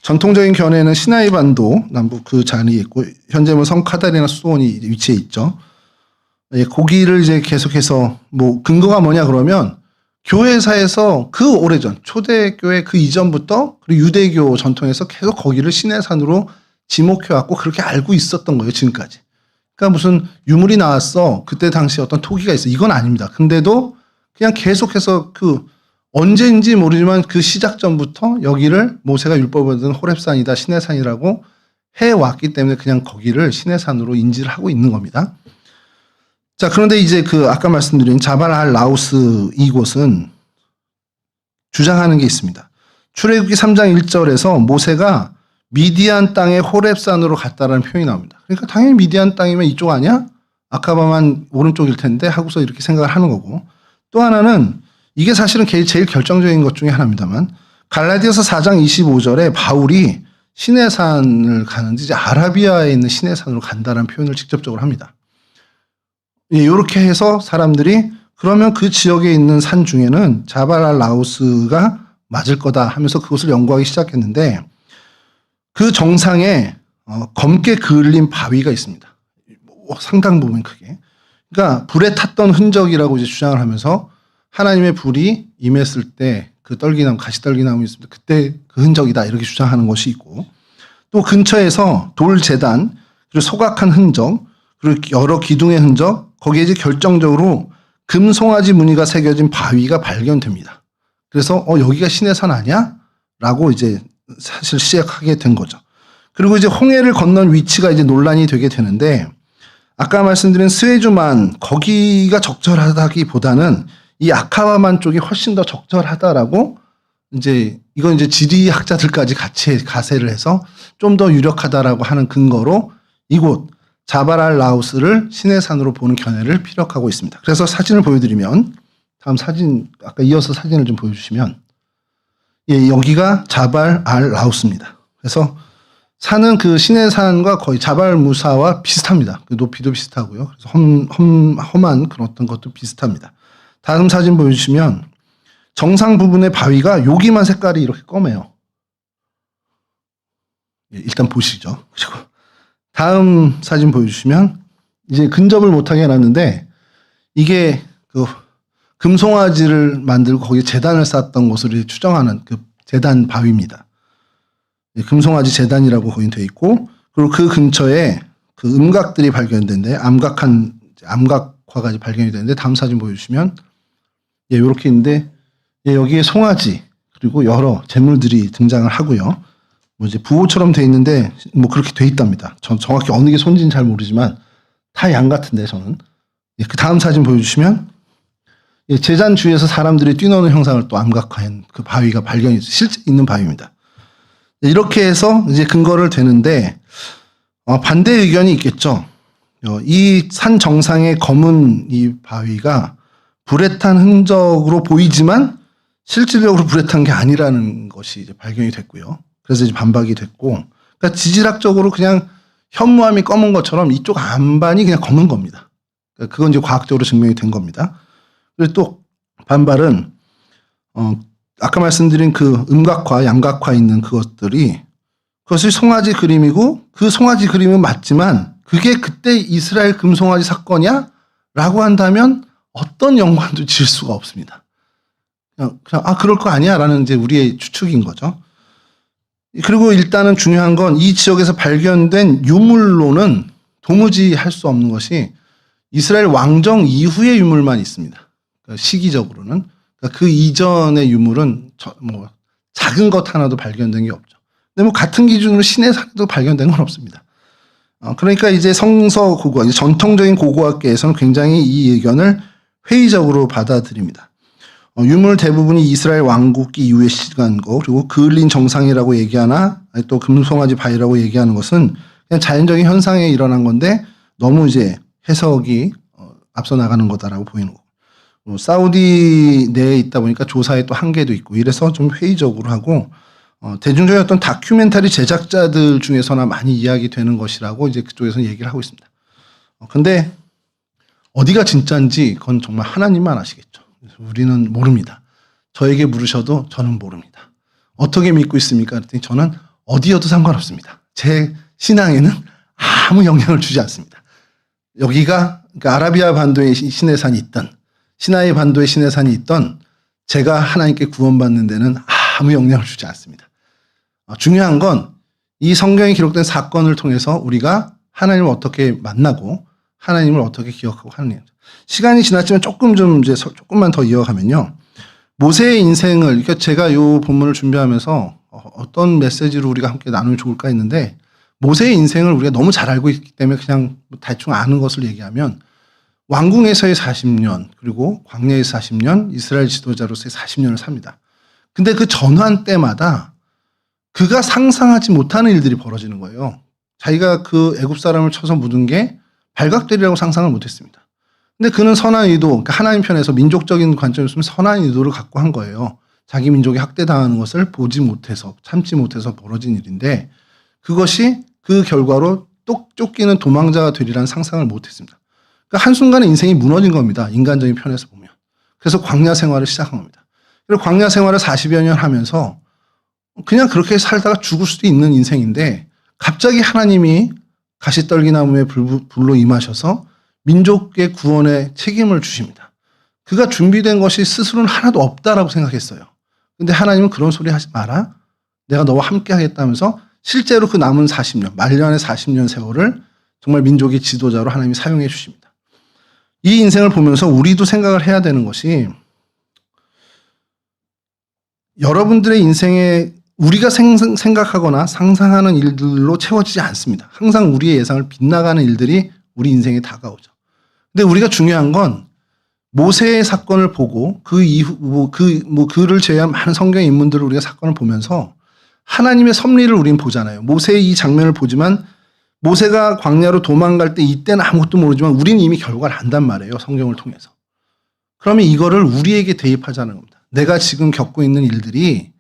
Speaker 1: 전통적인 견해는 시나이 반도 남부 그 자리에 있고 현재 뭐 성 카다리나 수도원이 위치해 있죠. 거기를 이제 계속해서 뭐 근거가 뭐냐 그러면 교회사에서 그 오래전 초대교회 그 이전부터 그리고 유대교 전통에서 계속 거기를 시내산으로 지목해왔고 그렇게 알고 있었던 거예요 지금까지. 그러니까 무슨 유물이 나왔어 그때 당시 어떤 토기가 있어 이건 아닙니다. 근데도 그냥 계속해서 그 언제인지 모르지만 그 시작 전부터 여기를 모세가 율법을 얻은 호렙산이다 시내산이라고 해왔기 때문에 그냥 거기를 시내산으로 인지를 하고 있는 겁니다. 자, 그런데 이제 그 아까 말씀드린 자발 알 라우스 이곳은 주장하는 게 있습니다. 출애굽기 3장 1절에서 모세가 미디안 땅의 호렙산으로 갔다라는 표현이 나옵니다. 그러니까 당연히 미디안 땅이면 이쪽 아니야? 아카바만 오른쪽일 텐데 하고서 이렇게 생각을 하는 거고, 또 하나는 이게 사실은 제일 결정적인 것 중에 하나입니다만 갈라디아서 4장 25절에 바울이 시내산을 가는데 이제 아라비아에 있는 시내산으로 간다라는 표현을 직접적으로 합니다. 이렇게 해서 사람들이 그러면 그 지역에 있는 산 중에는 자발 알 라우스가 맞을 거다 하면서 그것을 연구하기 시작했는데 그 정상에 검게 그을린 바위가 있습니다. 상당 부분 크게. 그러니까 불에 탔던 흔적이라고 이제 주장을 하면서 하나님의 불이 임했을 때 그 떨기나무, 가시떨기나무 있습니다. 그때 그 흔적이다 이렇게 주장하는 것이 있고 또 근처에서 돌 제단 그리고 소각한 흔적 그리고 여러 기둥의 흔적 거기에 이제 결정적으로 금송아지 무늬가 새겨진 바위가 발견됩니다. 그래서 여기가 시내산 아니야? 라고 이제 사실 시작하게 된 거죠. 그리고 이제 홍해를 건넌 위치가 이제 논란이 되게 되는데 아까 말씀드린 스웨주만 거기가 적절하다기보다는 이 아카바만 쪽이 훨씬 더 적절하다라고 이제 이건 이제 지리학자들까지 같이 가세를 해서 좀 더 유력하다라고 하는 근거로 이곳 자발 알 라우스를 시내산으로 보는 견해를 피력하고 있습니다. 그래서 사진을 보여드리면 다음 사진 아까 이어서 사진을 좀 보여주시면 여기가 자발 알 라우스입니다. 그래서 산은 그 시내산과 거의 자발 무사와 비슷합니다. 그 높이도 비슷하고요. 그래서 험한 그런 어떤 것도 비슷합니다. 다음 사진 보여주시면 정상 부분의 바위가 여기만 색깔이 이렇게 검해요. 일단 보시죠. 그리고 다음 사진 보여주시면 이제 근접을 못하게 해놨는데 이게 그 금송아지를 만들고 거기에 제단을 쌓았던 것을 추정하는 그 제단 바위입니다. 금송아지 제단이라고 거기 되어 있고 그리고 그 근처에 그 음각들이 발견됐는데 암각 악화가 이제 발견이 되는데 다음 사진 보여주시면 예, 이렇게 있는데 예, 여기에 송아지 그리고 여러 재물들이 등장을 하고요. 뭐 이제 부호처럼 돼 있는데 뭐 그렇게 돼 있답니다. 전 정확히 어느 게 손인지는 잘 모르지만 다 양 같은데 저는. 예, 그 다음 사진 보여주시면 예, 제잔 주위에서 사람들이 뛰노는 형상을 또 암각화한 그 바위가 발견이 실제 있는 바위입니다. 예, 이렇게 해서 이제 근거를 대는데 반대 의견이 있겠죠. 이 산 정상의 검은 이 바위가 불에 탄 흔적으로 보이지만 실질적으로 불에 탄 게 아니라는 것이 이제 발견이 됐고요. 그래서 이제 반박이 됐고, 그러니까 지질학적으로 그냥 현무암이 검은 것처럼 이쪽 안반이 그냥 검은 겁니다. 그러니까 그건 이제 과학적으로 증명이 된 겁니다. 그리고 또 반발은 아까 말씀드린 그 음각화, 양각화 있는 그것들이 그것이 송아지 그림이고 그 송아지 그림은 맞지만 그게 그때 이스라엘 금송아지 사건이야? 라고 한다면 어떤 연관도 지을 수가 없습니다. 그냥 그럴 거 아니야? 라는 이제 우리의 추측인 거죠. 그리고 일단은 중요한 건 이 지역에서 발견된 유물로는 도무지 할 수 없는 것이 이스라엘 왕정 이후의 유물만 있습니다. 그러니까 시기적으로는. 그러니까 그 이전의 유물은 뭐 작은 것 하나도 발견된 게 없죠. 근데 뭐 같은 기준으로 신의 산도 발견된 건 없습니다. 그러니까 이제 성서 고고학, 이제 전통적인 고고학계에서는 굉장히 이 의견을 회의적으로 받아들입니다. 유물 대부분이 이스라엘 왕국기 이후의 시간고 그리고 그을린 정상이라고 얘기하나 또 금송아지 바위라고 얘기하는 것은 그냥 자연적인 현상에 일어난 건데 너무 이제 해석이 앞서 나가는 거다라고 보이는 거고 사우디 내에 있다 보니까 조사에 또 한계도 있고 이래서 좀 회의적으로 하고 대중적인 어떤 다큐멘터리 제작자들 중에서나 많이 이야기되는 것이라고 이제 그쪽에서는 얘기를 하고 있습니다. 근데 어디가 진짜인지 그건 정말 하나님만 아시겠죠. 우리는 모릅니다. 저에게 물으셔도 저는 모릅니다. 어떻게 믿고 있습니까? 그랬더니 저는 어디여도 상관없습니다. 제 신앙에는 아무 영향을 주지 않습니다. 여기가 그러니까 아라비아 반도에 신의 산이 있던 시나이 반도에 신의 산이 있던 제가 하나님께 구원받는 데는 아무 영향을 주지 않습니다. 중요한 건 이 성경에 기록된 사건을 통해서 우리가 하나님을 어떻게 만나고 하나님을 어떻게 기억하고 하느냐. 시간이 지났지만 조금만 더 이어가면요. 모세의 인생을, 그러니까 제가 이 본문을 준비하면서 어떤 메시지로 우리가 함께 나누면 좋을까 했는데 모세의 인생을 우리가 너무 잘 알고 있기 때문에 그냥 대충 아는 것을 얘기하면 왕궁에서의 40년 그리고 광야에서 40년 이스라엘 지도자로서의 40년을 삽니다. 근데 그 전환 때마다 그가 상상하지 못하는 일들이 벌어지는 거예요. 자기가 그 애굽 사람을 쳐서 묻은 게 발각되리라고 상상을 못했습니다. 근데 그는 선한 의도, 그러니까 하나님 편에서 민족적인 관점이었으면 선한 의도를 갖고 한 거예요. 자기 민족이 학대당하는 것을 보지 못해서 참지 못해서 벌어진 일인데 그것이 그 결과로 쫓기는 도망자가 되리라는 상상을 못했습니다. 그러니까 한순간에 인생이 무너진 겁니다. 인간적인 편에서 보면. 그래서 광야 생활을 시작한 겁니다. 그리고 광야 생활을 40여 년 하면서 그냥 그렇게 살다가 죽을 수도 있는 인생인데 갑자기 하나님이 가시떨기나무에 불로 임하셔서 민족의 구원에 책임을 주십니다. 그가 준비된 것이 스스로는 하나도 없다라고 생각했어요. 근데 하나님은 그런 소리 하지 마라. 내가 너와 함께 하겠다면서 실제로 그 남은 40년, 말년의 40년 세월을 정말 민족의 지도자로 하나님이 사용해 주십니다. 이 인생을 보면서 우리도 생각을 해야 되는 것이 여러분들의 인생에 우리가 생각하거나 상상하는 일들로 채워지지 않습니다. 항상 우리의 예상을 빗나가는 일들이 우리 인생에 다가오죠. 근데 우리가 중요한 건 모세의 사건을 보고 그 이후 그를 제외한 많은 성경의 인물들을 우리가 사건을 보면서 하나님의 섭리를 우리는 보잖아요. 모세의 이 장면을 보지만 모세가 광야로 도망갈 때 이때는 아무것도 모르지만 우리는 이미 결과를 안단 말이에요. 성경을 통해서. 그러면 이거를 우리에게 대입하자는 겁니다. 내가 지금 겪고 있는 일들이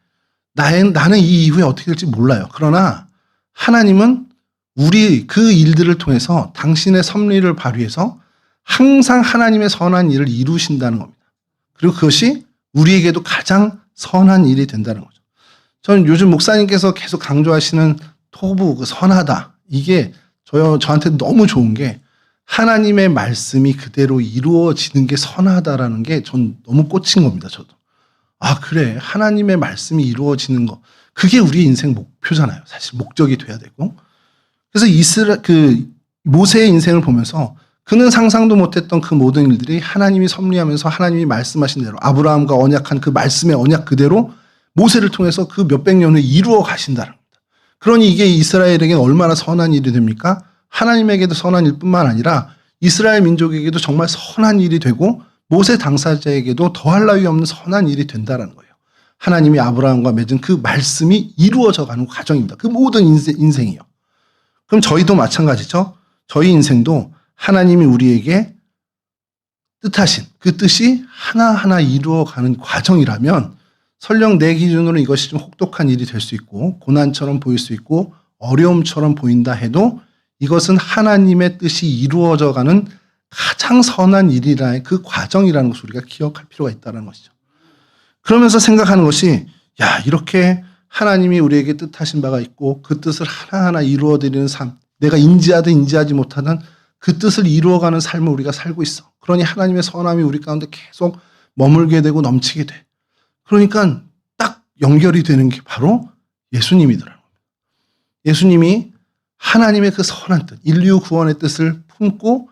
Speaker 1: 나는 이 이후에 어떻게 될지 몰라요. 그러나 하나님은 우리 그 일들을 통해서 당신의 섭리를 발휘해서 항상 하나님의 선한 일을 이루신다는 겁니다. 그리고 그것이 우리에게도 가장 선한 일이 된다는 거죠. 저는 요즘 목사님께서 계속 강조하시는 토부, 그 선하다. 이게 저한테 너무 좋은 게 하나님의 말씀이 그대로 이루어지는 게 선하다라는 게 전 너무 꽂힌 겁니다. 저도. 아, 그래. 하나님의 말씀이 이루어지는 거. 그게 우리의 인생 목표잖아요. 사실 목적이 돼야 되고. 그래서 모세의 인생을 보면서 그는 상상도 못했던 그 모든 일들이 하나님이 섭리하면서 하나님이 말씀하신 대로 아브라함과 언약한 그 말씀의 언약 그대로 모세를 통해서 그 몇백 년 후에 이루어 가신다는 겁니다. 그러니 이게 이스라엘에게는 얼마나 선한 일이 됩니까? 하나님에게도 선한 일뿐만 아니라 이스라엘 민족에게도 정말 선한 일이 되고 모세 당사자에게도 더할 나위 없는 선한 일이 된다는 거예요. 하나님이 아브라함과 맺은 그 말씀이 이루어져 가는 과정입니다. 그 모든 인생이요. 그럼 저희도 마찬가지죠. 저희 인생도 하나님이 우리에게 뜻하신 그 뜻이 하나하나 이루어가는 과정이라면 설령 내 기준으로 이것이 좀 혹독한 일이 될 수 있고 고난처럼 보일 수 있고 어려움처럼 보인다 해도 이것은 하나님의 뜻이 이루어져 가는 가장 선한 일이라는 그 과정이라는 것을 우리가 기억할 필요가 있다는 것이죠. 그러면서 생각하는 것이 이렇게 하나님이 우리에게 뜻하신 바가 있고 그 뜻을 하나하나 이루어드리는 삶, 내가 인지하든 인지하지 못하든 그 뜻을 이루어가는 삶을 우리가 살고 있어. 그러니 하나님의 선함이 우리 가운데 계속 머물게 되고 넘치게 돼. 그러니까 딱 연결이 되는 게 바로 예수님이더라고요. 예수님이 하나님의 그 선한 뜻, 인류 구원의 뜻을 품고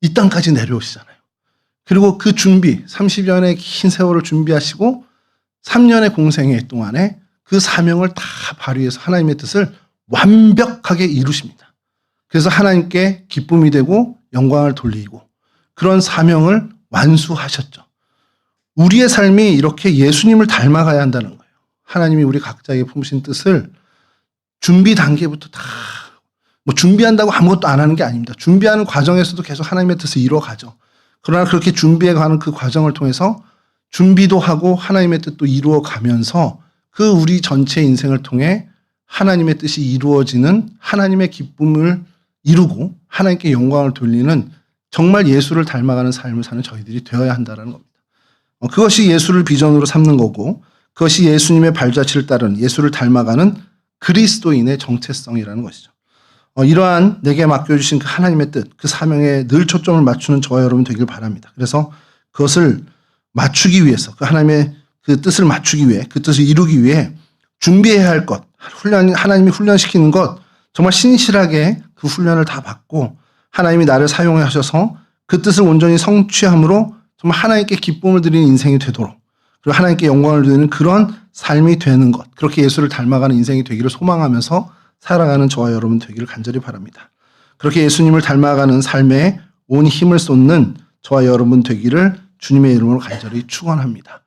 Speaker 1: 이 땅까지 내려오시잖아요. 그리고 그 준비, 30여 년의 긴 세월을 준비하시고 3년의 공생애 동안에 그 사명을 다 발휘해서 하나님의 뜻을 완벽하게 이루십니다. 그래서 하나님께 기쁨이 되고 영광을 돌리고 그런 사명을 완수하셨죠. 우리의 삶이 이렇게 예수님을 닮아가야 한다는 거예요. 하나님이 우리 각자에게 품으신 뜻을 준비 단계부터 다 준비한다고 아무것도 안 하는 게 아닙니다. 준비하는 과정에서도 계속 하나님의 뜻을 이루어가죠. 그러나 그렇게 준비해가는 그 과정을 통해서 준비도 하고 하나님의 뜻도 이루어가면서 그 우리 전체 인생을 통해 하나님의 뜻이 이루어지는 하나님의 기쁨을 이루고 하나님께 영광을 돌리는 정말 예수를 닮아가는 삶을 사는 저희들이 되어야 한다는 겁니다. 그것이 예수를 비전으로 삼는 거고 그것이 예수님의 발자취를 따르는 예수를 닮아가는 그리스도인의 정체성이라는 것이죠. 이러한 내게 맡겨주신 그 하나님의 뜻, 그 사명에 늘 초점을 맞추는 저와 여러분 되길 바랍니다. 그래서 그것을 맞추기 위해서 그 하나님의 그 뜻을 맞추기 위해 그 뜻을 이루기 위해 준비해야 할 것, 하나님이 훈련시키는 것 정말 신실하게 그 훈련을 다 받고 하나님이 나를 사용해 하셔서 그 뜻을 온전히 성취함으로 정말 하나님께 기쁨을 드리는 인생이 되도록 그리고 하나님께 영광을 드리는 그런 삶이 되는 것 그렇게 예수를 닮아가는 인생이 되기를 소망하면서 살아가는 저와 여러분 되기를 간절히 바랍니다. 그렇게 예수님을 닮아가는 삶에 온 힘을 쏟는 저와 여러분 되기를 주님의 이름으로 간절히 축원합니다.